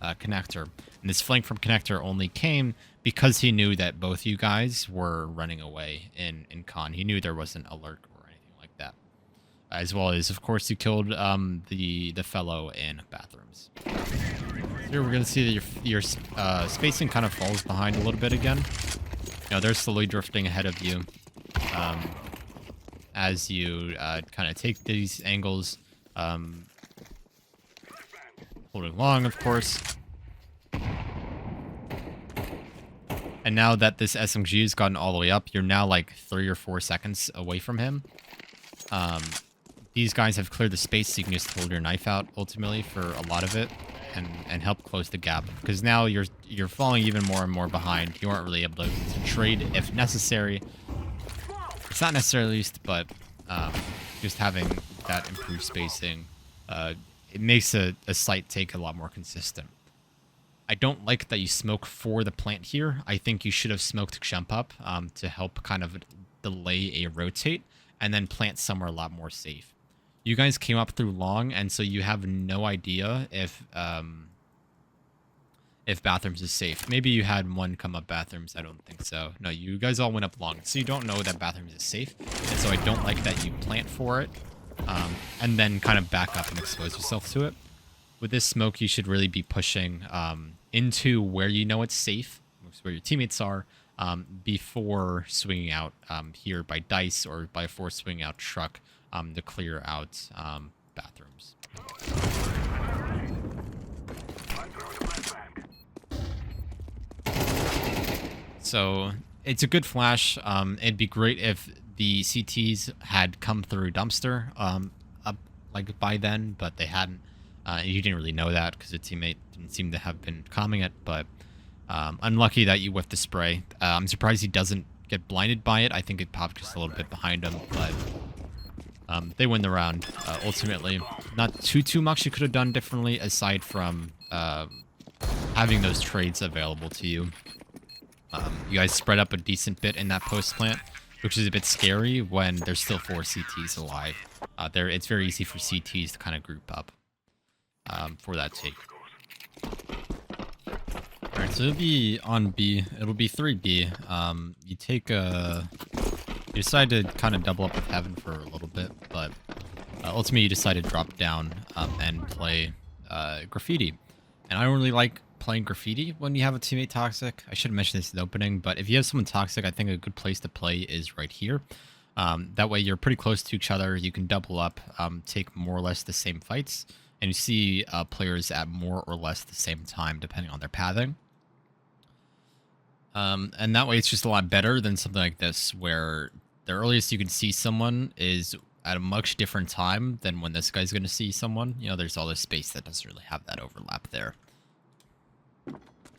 Speaker 1: Connector. And this flank from Connector only came because he knew that both you guys were running away in con. He knew there wasn't alert or anything like that. As well as, of course, you killed the fellow in bathrooms. Here we're going to see that your spacing kind of falls behind a little bit again. You know, they're slowly drifting ahead of you as you kind of take these angles. Holding long, of course. And now that this SMG has gotten all the way up, you're now like 3 or 4 seconds away from him. These guys have cleared the space, so you can just hold your knife out ultimately for a lot of it and help close the gap. Because now you're falling even more and more behind. You aren't really able to trade if necessary. It's not necessarily least, but just having that improved spacing, it makes a site take a lot more consistent. I don't like that you smoke for the plant here. I think you should have smoked jump up to help kind of delay a rotate and then plant somewhere a lot more safe. You guys came up through long, and so you have no idea if bathrooms is safe. Maybe you had one come up bathrooms. I don't think so. No, you guys all went up long, so you don't know that bathrooms is safe. And so I don't like that you plant for it and then kind of back up and expose yourself to it. With this smoke, you should really be pushing into where you know it's safe, where your teammates are, before swinging out here by dice or before swinging out truck to clear out bathrooms. So it's a good flash. It'd be great if the CTs had come through dumpster up like by then, but they hadn't. You didn't really know that because the teammate didn't seem to have been calming it, but unlucky that you whiffed the spray. I'm surprised he doesn't get blinded by it. I think it popped just a little bit behind him, but they win the round ultimately. Not too much you could have done differently aside from having those trades available to you. You guys spread up a decent bit in that post plant, which is a bit scary when there's still 4 CTs alive. It's very easy for CTs to kind of group up for that take. Alright, so it'll be on B. It'll be 3B. You decide to kind of double up with Heaven for a little bit, but ultimately you decide to drop down and play Graffiti. And I don't really like playing Graffiti when you have a teammate toxic. I should have mentioned this in the opening, but if you have someone toxic, I think a good place to play is right here. That way you're pretty close to each other. You can double up, take more or less the same fights, and you see players at more or less the same time, depending on their pathing. And that way it's just a lot better than something like this, where the earliest you can see someone is at a much different time than when this guy's going to see someone. You know, there's all this space that doesn't really have that overlap there.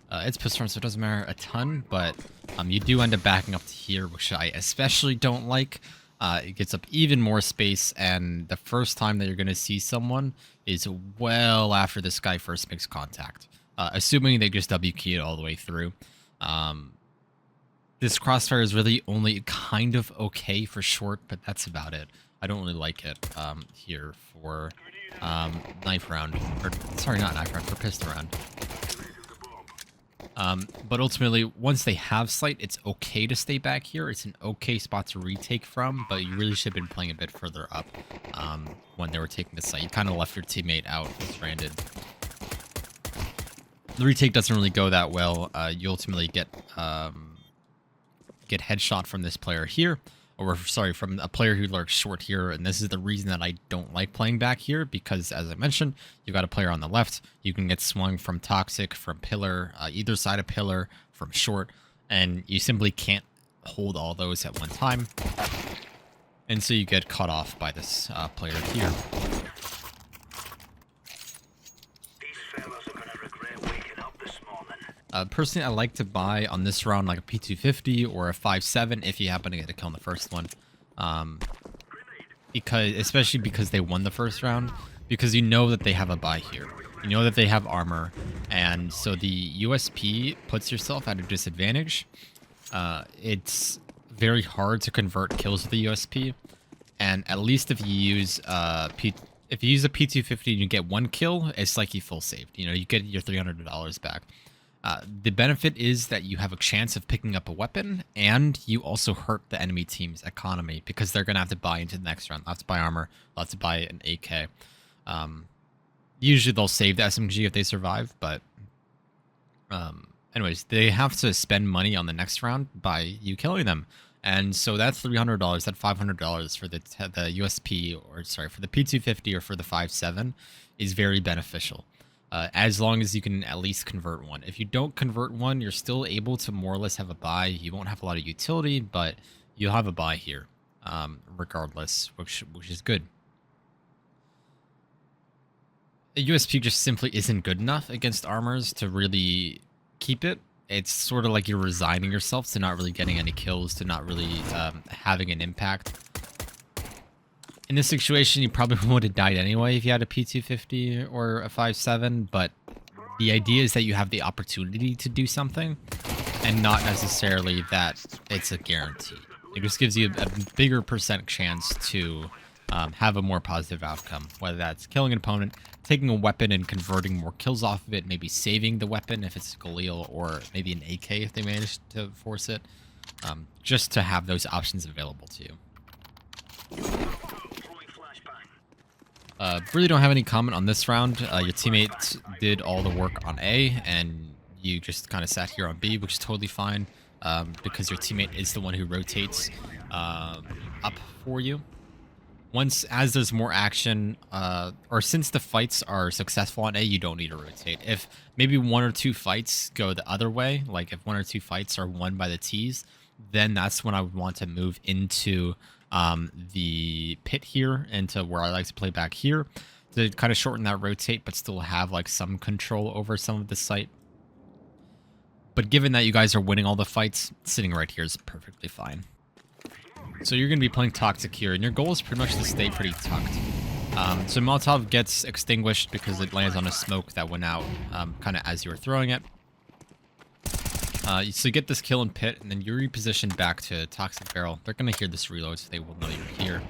Speaker 1: It's pistol, so it doesn't matter a ton, but you do end up backing up to here, which I especially don't like. It gets up even more space, and the first time that you're going to see someone is well after this guy first makes contact, assuming they just W-key it all the way through. This crossfire is really only kind of okay for short, but that's about it. I don't really like it here for knife round, or sorry, not knife round, for pistol round. But ultimately, once they have sight, it's okay to stay back here. It's an okay spot to retake from, but you really should have been playing a bit further up when they were taking the site. You kind of left your teammate out stranded. The retake doesn't really go that well. You ultimately get headshot from this player here, or sorry, from a player who lurks short here, and this is the reason that I don't like playing back here, because as I mentioned, you've got a player on the left. You can get swung from toxic, from pillar, either side of pillar, from short, and you simply can't hold all those at one time, and so you get cut off by this player here. Personally, I like to buy on this round like a P250 or a 5.7 if you happen to get a kill on the first one. Especially because they won the first round, because you know that they have a buy here. You know that they have armor, and so the USP puts yourself at a disadvantage. It's very hard to convert kills with the USP, and at least if you use if you use a P250 and you get one kill, it's like you full saved. You know, you get your $300 back. The benefit is that you have a chance of picking up a weapon, and you also hurt the enemy team's economy because they're going to have to buy into the next round. They'll have to buy armor. They'll have to buy an AK. Usually they'll save the SMG if they survive, but anyways, they have to spend money on the next round by you killing them. And so that $300, that $500 for the USP, or sorry, for the P250 or for the 5.7 is very beneficial. As long as you can at least convert one. If you don't convert one, you're still able to more or less have a buy. You won't have a lot of utility, but you'll have a buy here, regardless, which is good. A USP just simply isn't good enough against armors to really keep it. It's sort of like you're resigning yourself to not really getting any kills, to not really having an impact. In this situation, you probably would have died anyway if you had a P250 or a 5.7, but the idea is that you have the opportunity to do something, and not necessarily that it's a guarantee. It just gives you a bigger percent chance to have a more positive outcome, whether that's killing an opponent, taking a weapon and converting more kills off of it, maybe saving the weapon if it's a Galil, or maybe an AK if they manage to force it, just to have those options available to you. Really don't have any comment on this round. Your teammates did all the work on A, and you just kind of sat here on B, which is totally fine, because your teammate is the one who rotates up for you. As there's more action, or since the fights are successful on A, you don't need to rotate. If maybe one or two fights go the other way, like if one or two fights are won by the T's, then that's when I would want to move into the pit here, into where I like to play back here, to kind of shorten that rotate, but still have like some control over some of the site. But given that you guys are winning all the fights, sitting right here is perfectly fine. So you're going to be playing Toxic here, and your goal is pretty much to stay pretty tucked. So Molotov gets extinguished because it lands on a smoke that went out kind of as you were throwing it. So you get this kill in pit, and then you reposition back to Toxic Barrel. They're going to hear this reload, so they will know you're here.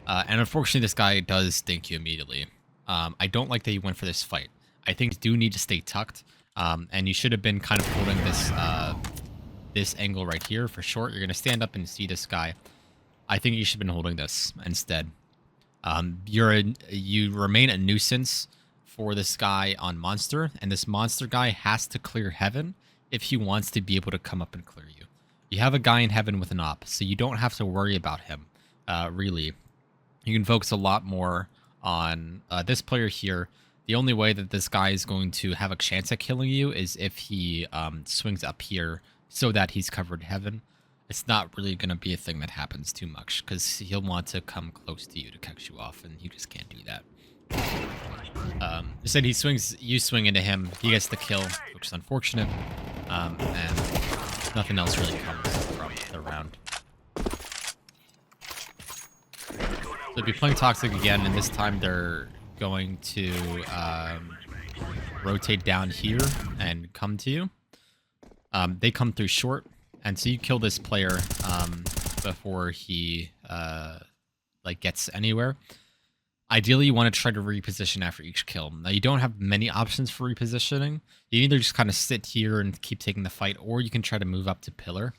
Speaker 1: And unfortunately, this guy does stink you immediately. I don't like that you went for this fight. I think you do need to stay tucked, and you should have been kind of holding this this angle right here for short. You're going to stand up and see this guy. I think you should have been holding this instead. You remain a nuisance for this guy on Monster, and this Monster guy has to clear Heaven if he wants to be able to come up and clear you. You have a guy in Heaven with an op, so you don't have to worry about him, really. You can focus a lot more on this player here. The only way that this guy is going to have a chance at killing you is if he swings up here so that he's covered Heaven. It's not really going to be a thing that happens too much, because he'll want to come close to you to catch you off, and you just can't do that. Instead, he swings, you swing into him, he gets the kill, which is unfortunate, and nothing else really comes from the round. So if you're playing Toxic again, and this time they're going to rotate down here and come to you. They come through short, and so you kill this player before he like gets anywhere. Ideally, you want to try to reposition after each kill. Now, you don't have many options for repositioning. You either just kind of sit here and keep taking the fight, or you can try to move up to pillar,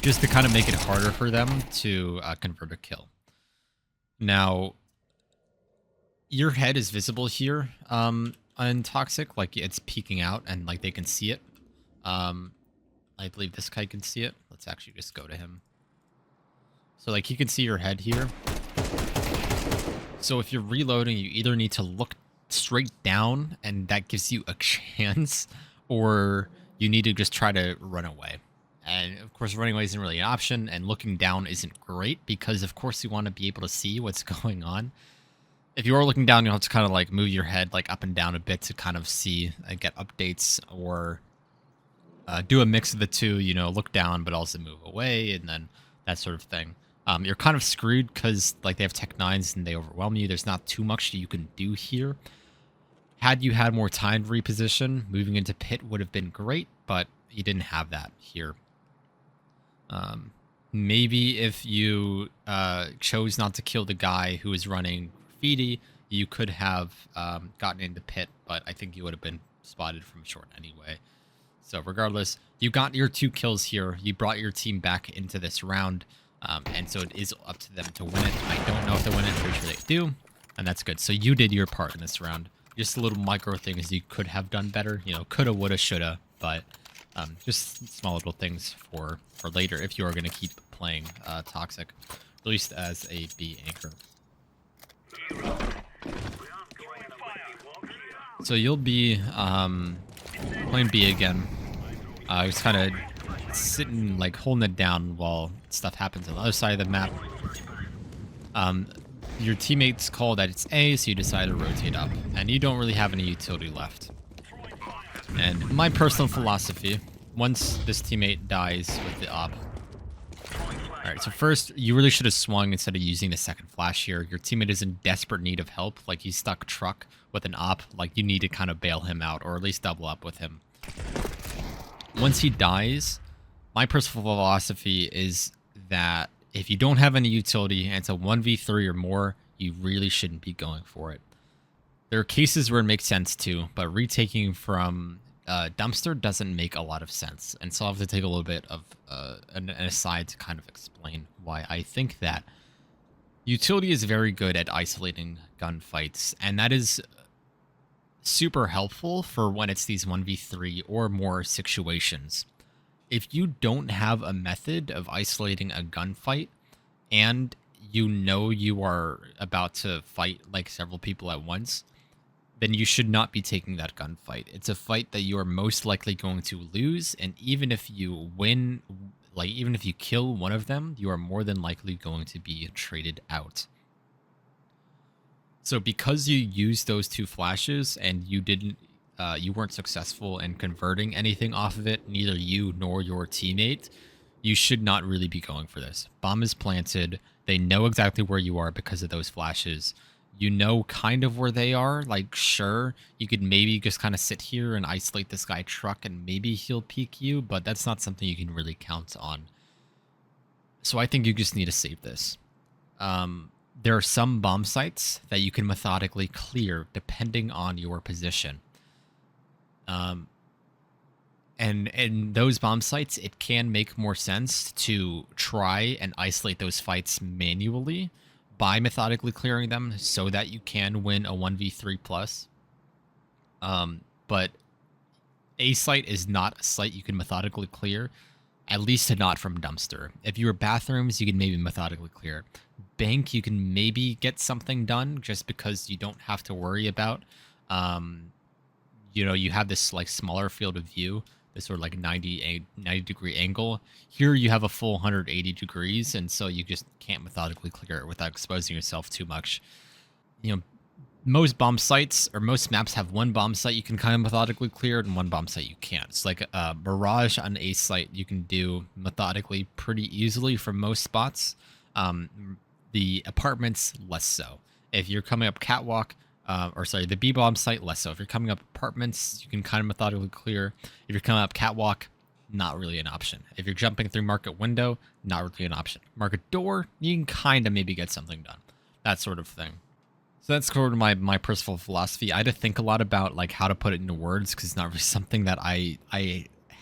Speaker 1: just to kind of make it harder for them to convert a kill. Now, your head is visible here on Toxic, like it's peeking out and like they can see it. I believe this guy can see it. Let's actually just go to him. So like you can see your head here. So if you're reloading, you either need to look straight down and that gives you a chance, or you need to just try to run away. And of course, running away isn't really an option, and looking down isn't great because of course you want to be able to see what's going on. If you are looking down, you'll have to kind of like move your head like up and down a bit to kind of see and get updates, or do a mix of the two, you know, look down but also move away, and then that sort of thing. You're kind of screwed because like they have Tech 9s and they overwhelm you. There's not too much you can do here. Had you had more time to reposition, moving into pit would have been great, but you didn't have that here. Maybe if you chose not to kill the guy who was running graffiti, you could have gotten into pit, but I think you would have been spotted from short anyway. So regardless, you got your 2 kills here. You brought your team back into this round, and so it is up to them to win it. I don't know if they win it. I'm pretty sure they do, and that's good. So you did your part in this round. Just little micro things you could have done better. You know, coulda, woulda, shoulda, but just small little things for later if you are going to keep playing Toxic, at least as a B anchor. So you'll be playing B again. Just kind of sitting, like, holding it down while stuff happens on the other side of the map. Your teammates call that it's A, so you decide to rotate up. And you don't really have any utility left. And my personal philosophy, once this teammate dies with the op... Alright, so first, you really should have swung instead of using the second flash here. Your teammate is in desperate need of help. Like, he's stuck truck with an op. Like, you need to kind of bail him out, or at least double up with him. Once he dies, my personal philosophy is that if you don't have any utility and it's a 1v3 or more, you really shouldn't be going for it. There are cases where it makes sense to, but retaking from dumpster doesn't make a lot of sense. And so I'll have to take a little bit of an aside to kind of explain why I think that. Utility is very good at isolating gunfights, and that is super helpful for when it's these 1v3 or more situations. If you don't have a method of isolating a gunfight and you know you are about to fight like several people at once, then you should not be taking that gunfight. It's a fight that you are most likely going to lose, and even if you win, like even if you kill one of them, you are more than likely going to be traded out. So because you used those 2 flashes and you didn't, you weren't successful in converting anything off of it, neither you nor your teammate, you should not really be going for this. Bomb is planted. They know exactly where you are because of those flashes. You know kind of where they are. Like, sure, you could maybe just kind of sit here and isolate this guy truck and maybe he'll peek you, but that's not something you can really count on. So I think you just need to save this. There are some bomb sites that you can methodically clear depending on your position. And in those bomb sites, it can make more sense to try and isolate those fights manually by methodically clearing them so that you can win a 1v3 plus. But a site is not a site you can methodically clear, at least not from dumpster. If you were bathrooms, you can maybe methodically clear. Bank, you can maybe get something done just because you don't have to worry about, you know, you have this like smaller field of view, this sort of like 90 degree angle. Here you have a full 180 degrees, and so you just can't methodically clear it without exposing yourself too much. You know, most bomb sites or most maps have one bomb site you can kind of methodically clear and one bomb site you can't. It's like a barrage on a site you can do methodically pretty easily for most spots. The apartments, less so. If you're coming up catwalk, the B bomb site, less so. If you're coming up apartments, you can kind of methodically clear. If you're coming up catwalk, not really an option. If you're jumping through market window, not really an option. Market door, you can kind of maybe get something done. That sort of thing. So that's sort of my personal philosophy. I had to think a lot about like how to put it into words because it's not really something that I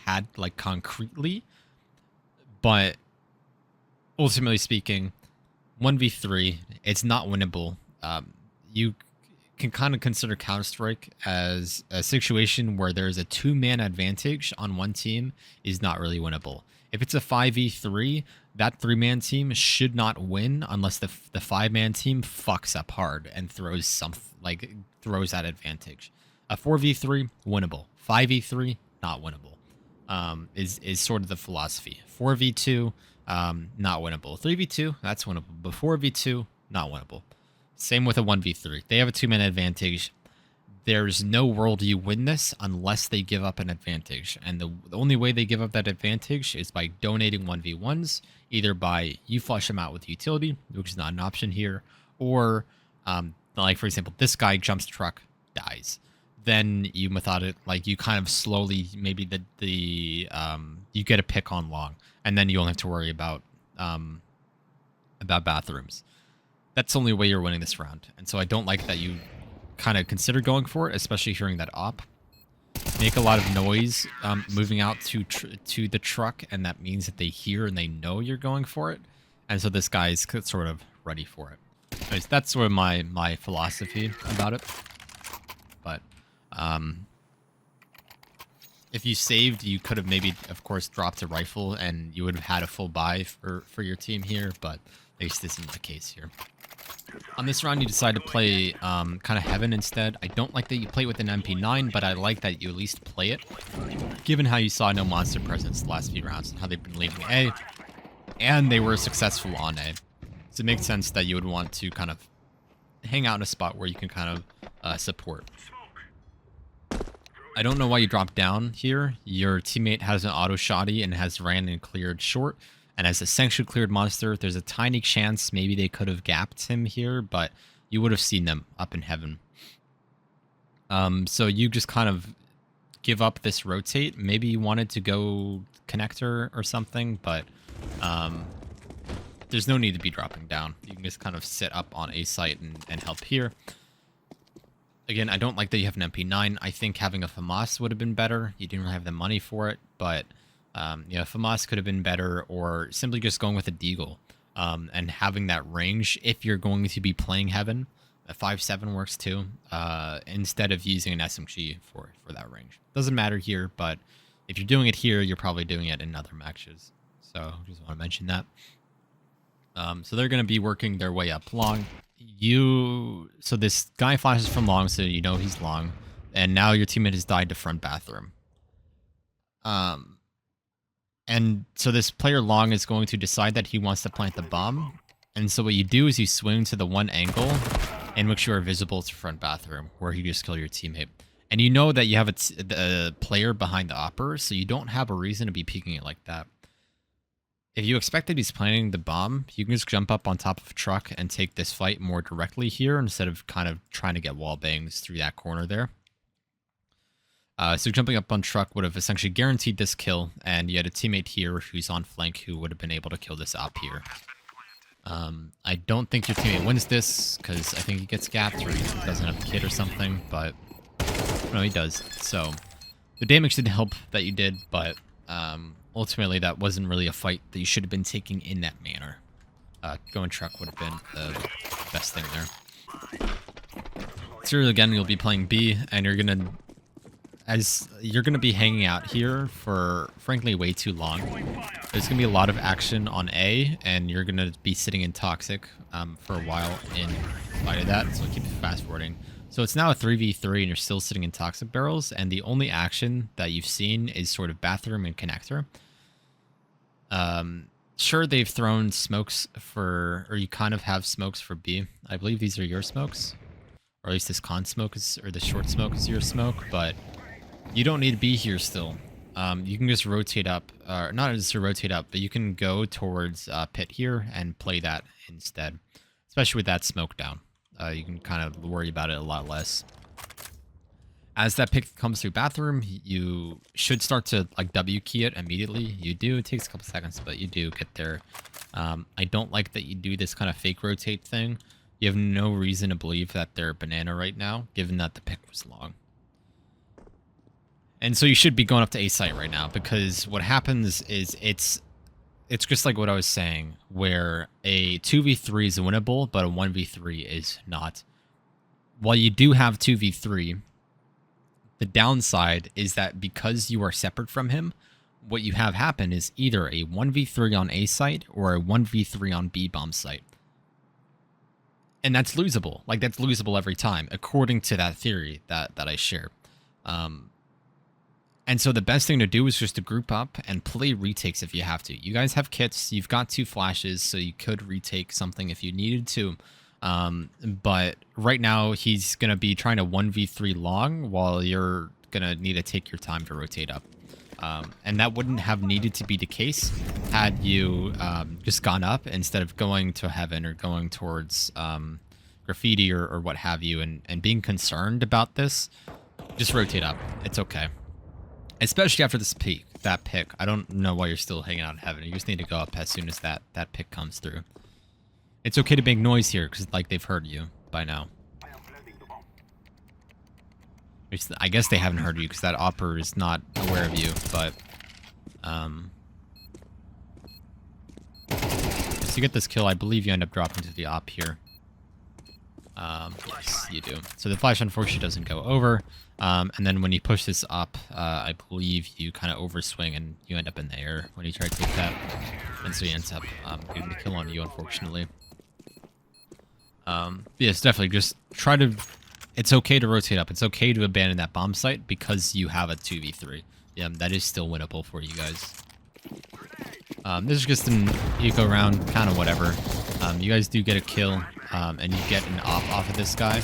Speaker 1: had like concretely. But ultimately speaking, 1v3, it's not winnable. You can kind of consider Counter-Strike as a situation where there's a 2-man advantage on one team is not really winnable. If it's a 5v3, that 3-man team should not win unless the 5-man team fucks up hard and throws that advantage. A 4v3, winnable. 5v3, not winnable. Is sort of the philosophy. 4v2, not winnable. 3v2, that's winnable. But 4v2, not winnable. Same with a 1v3. They have a 2-man advantage. there's no world you win this unless they give up an advantage. And the only way they give up that advantage is by donating 1v1s, either by you flush them out with utility, which is not an option here, or like, for example, this guy jumps truck, dies. Then you methodic, like you kind of slowly, maybe you get a pick on long, and then you only have to worry about bathrooms. That's the only way you're winning this round. And so I don't like that you kind of consider going for it, especially hearing that op. Make a lot of noise moving out to the truck, and that means that they hear and they know you're going for it. And so this guy's sort of ready for it. Anyways, that's sort of my philosophy about it. But if you saved, you could have maybe, of course, dropped a rifle, and you would have had a full buy for your team here, but at least this isn't the case here. On this round, you decide to play kind of Heaven instead. I don't like that you play with an MP9, but I like that you at least play it, given how you saw no monster presence the last few rounds and how they've been leading A, and they were successful on A. So it makes sense that you would want to kind of hang out in a spot where you can kind of support. I don't know why you dropped down here. Your teammate has an auto shotty and has ran and cleared short. And as a sanctuary cleared monster, there's a tiny chance maybe they could have gapped him here, but you would have seen them up in Heaven. So you just kind of give up this rotate. Maybe you wanted to go connector or something, but there's no need to be dropping down. You can just kind of sit up on A site and help here. Again, I don't like that you have an MP9. I think having a FAMAS would have been better. You didn't really have the money for it, but FAMAS could have been better, or simply just going with a Deagle and having that range if you're going to be playing Heaven. A 5.7 works too, instead of using an SMG for that range. Doesn't matter here, but if you're doing it here, you're probably doing it in other matches. So just want to mention that. So they're going to be working their way up long. So this guy flashes from long, so you know he's long, and now your teammate has died to front bathroom. And so this player long is going to decide that he wants to plant the bomb, and so what you do is you swing to the one angle in which you are visible to front bathroom, where you just kill your teammate. And you know that you have a player behind the opper, so you don't have a reason to be peeking it like that. If you expect that he's planting the bomb, you can just jump up on top of a truck and take this fight more directly here instead of kind of trying to get wall bangs through that corner there. So jumping up on truck would have essentially guaranteed this kill, and you had a teammate here who's on flank who would have been able to kill this op here. I don't think your teammate wins this, because I think he gets gapped or he doesn't have a kit or something, but no, he does. So the damage didn't help that you did, but ultimately that wasn't really a fight that you should have been taking in that manner. Going truck would have been the best thing there. So again, you'll be playing B, and you're gonna be hanging out here for frankly way too long. There's gonna be a lot of action on A, and you're gonna be sitting in toxic for a while in spite of that. So I'll keep fast forwarding. So it's now a 3v3, and you're still sitting in toxic barrels, and the only action that you've seen is sort of bathroom and connector. Sure, they've thrown smokes or you kind of have smokes for B. I believe these are your smokes, or at least this con smoke or the short smoke is your smoke, but you don't need to be here still. You can just rotate up, not just to rotate up, but you can go towards pit here and play that instead, especially with that smoke down. You can kind of worry about it a lot less. As that pick comes through bathroom, you should start to like W key it immediately. You do. It takes a couple seconds, but you do get there. I don't like that you do this kind of fake rotate thing. You have no reason to believe that they're banana right now, given that the pick was long. And so you should be going up to A site right now, because what happens is it's just like what I was saying, where a 2v3 is winnable, but a 1v3 is not. While you do have 2v3, the downside is that because you are separate from him, what you have happen is either a 1v3 on A site or a 1v3 on B bomb site. And that's losable. Like, that's losable every time, according to that theory that I share. And so the best thing to do is just to group up and play retakes if you have to. You guys have kits. You've got 2 flashes, so you could retake something if you needed to. But right now he's going to be trying to 1v3 long while you're going to need to take your time to rotate up. And that wouldn't have needed to be the case had you just gone up instead of going to heaven or going towards graffiti or what have you, and being concerned about this. Just rotate up. It's okay. Especially after this pick. I don't know why you're still hanging out in heaven. You just need to go up as soon as that pick comes through. It's okay to make noise here because like they've heard you by now. I guess they haven't heard you because that opper is not aware of you, but to get this kill, I believe you end up dropping to the op here. Yes, you do. So the flash unfortunately doesn't go over, and then when you push this up, I believe you kind of overswing and you end up in the air when you try to take that, and so he ends up getting the kill on you, unfortunately. Yes, definitely just try to... It's okay to rotate up. It's okay to abandon that bomb site because you have a 2v3. Yeah, that is still winnable for you guys. This is just an eco round, kind of whatever. You guys do get a kill, and you get an off of this guy.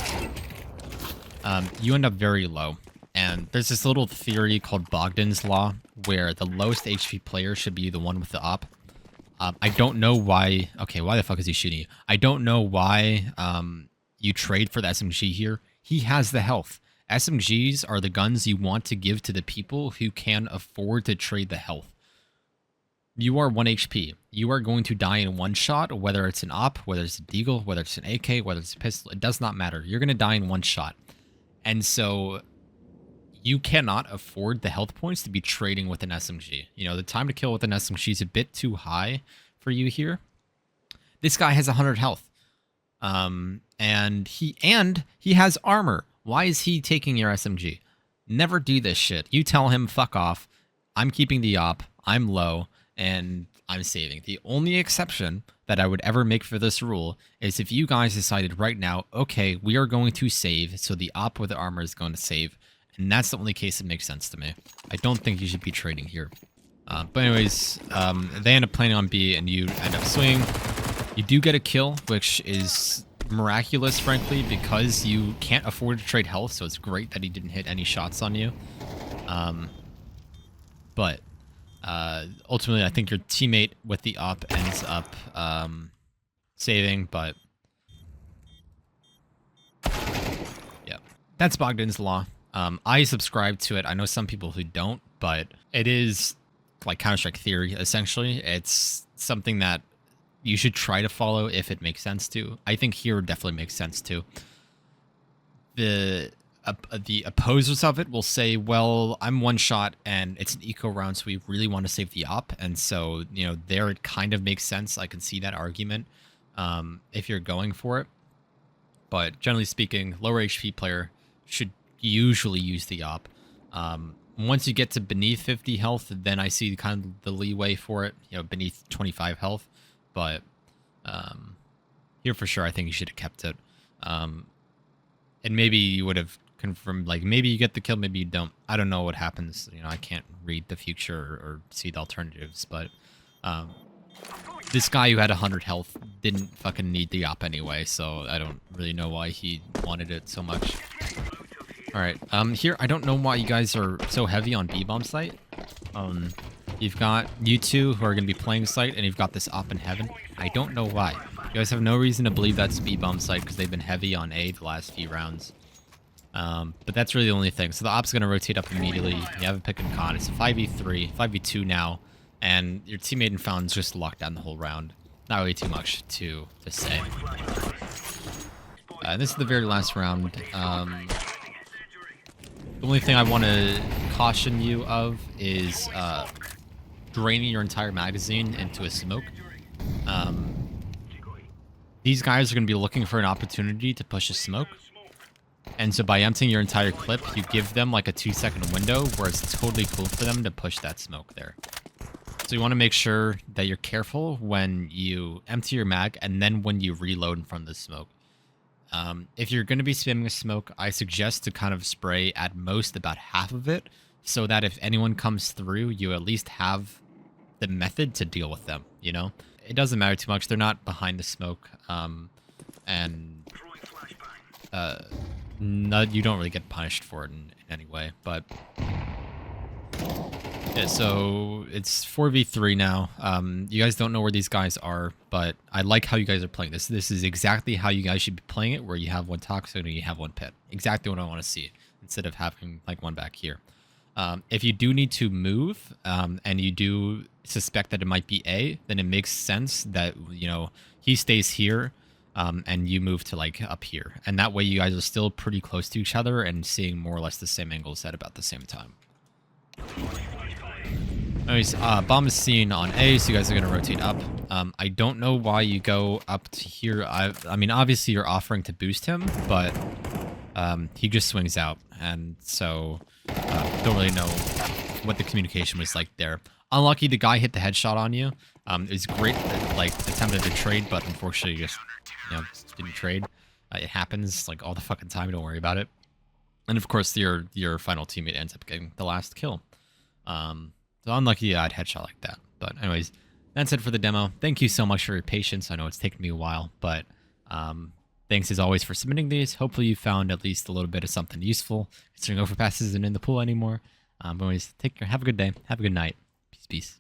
Speaker 1: You end up very low. And there's this little theory called Bogdan's Law, where the lowest HP player should be the one with the op. I don't know why... Okay, why the fuck is he shooting you? I don't know why you trade for the SMG here. He has the health. SMGs are the guns you want to give to the people who can afford to trade the health. You are 1 HP. You are going to die in one shot, whether it's an op, whether it's a deagle, whether it's an AK, whether it's a pistol. It does not matter. You're going to die in one shot. And so you cannot afford the health points to be trading with an SMG. You know, the time to kill with an SMG is a bit too high for you here. This guy has 100 health. And he has armor. Why is he taking your SMG? Never do this shit. You tell him, fuck off. I'm keeping the op. I'm low. And I'm saving. The only exception that I would ever make for this rule is if you guys decided right now, okay, we are going to save, so the op with the armor is going to save. And that's the only case that makes sense to me. I don't think you should be trading here. But anyways, they end up playing on B, and you end up swinging. You do get a kill, which is miraculous, frankly, because you can't afford to trade health, so it's great that he didn't hit any shots on you. But ultimately, I think your teammate with the op ends up saving, but yeah, that's Bogdan's Law. I subscribe to it. I know some people who don't, but it is like Counter-Strike theory, essentially. It's something that you should try to follow if it makes sense to. I think here definitely makes sense to. The opposers of it will say, well, I'm one shot and it's an eco round, so we really want to save the op. And so, you know, there it kind of makes sense. I can see that argument if you're going for it. But generally speaking, lower HP player should usually use the op. Once you get to beneath 50 health, then I see kind of the leeway for it, you know, beneath 25 health. But here for sure, I think you should have kept it. And maybe you would have confirmed, like, maybe you get the kill, maybe you don't. I don't know what happens. You know, I can't read the future or see the alternatives. But this guy who had 100 health didn't fucking need the op anyway, so I don't really know why he wanted it so much. All right, here, I don't know why you guys are so heavy on B-bomb site. You've got you two who are going to be playing site, and you've got this op in heaven. I don't know why. You guys have no reason to believe that's B-bomb site because they've been heavy on A the last few rounds. But that's really the only thing. So the op's going to rotate up immediately. You have a pick and con. It's a 5v3, 5v2 now, and your teammate and Fountain's just locked down the whole round. Not really too much to say. This is the very last round. The only thing I want to caution you of is draining your entire magazine into a smoke. These guys are going to be looking for an opportunity to push a smoke. And so by emptying your entire clip, you give them like a 2-second window where it's totally cool for them to push that smoke there. So you want to make sure that you're careful when you empty your mag and then when you reload in front of the smoke. If you're going to be spamming a smoke, I suggest to kind of spray at most about half of it so that if anyone comes through, you at least have the method to deal with them, you know? It doesn't matter too much. They're not behind the smoke. and no, you don't really get punished for it in any way. But yeah, so it's 4v3 now. You guys don't know where these guys are, but I like how you guys are playing this. This is exactly how you guys should be playing it, where you have one toxic and you have one pit. Exactly what I want to see, instead of having like one back here. If you do need to move, and you do suspect that it might be A, then it makes sense that, you know, he stays here, and you move to like up here. And that way you guys are still pretty close to each other and seeing more or less the same angles at about the same time. Anyways, bomb is seen on A, so you guys are going to rotate up. I don't know why you go up to here. I mean, obviously you're offering to boost him, but he just swings out. And so don't really know what the communication was like there. Unlucky the guy hit the headshot on you. It was great that, like, attempted to trade, but unfortunately just, you know, didn't trade. It happens like all the fucking time. Don't worry about it. And of course, your final teammate ends up getting the last kill. So unlucky I'd headshot like that. But anyways, that's it for the demo. Thank you so much for your patience. I know it's taken me a while, but thanks as always for submitting these. Hopefully you found at least a little bit of something useful, considering Overpass isn't in the pool anymore. But anyways, take care. Have a good day. Have a good night. Peace, peace.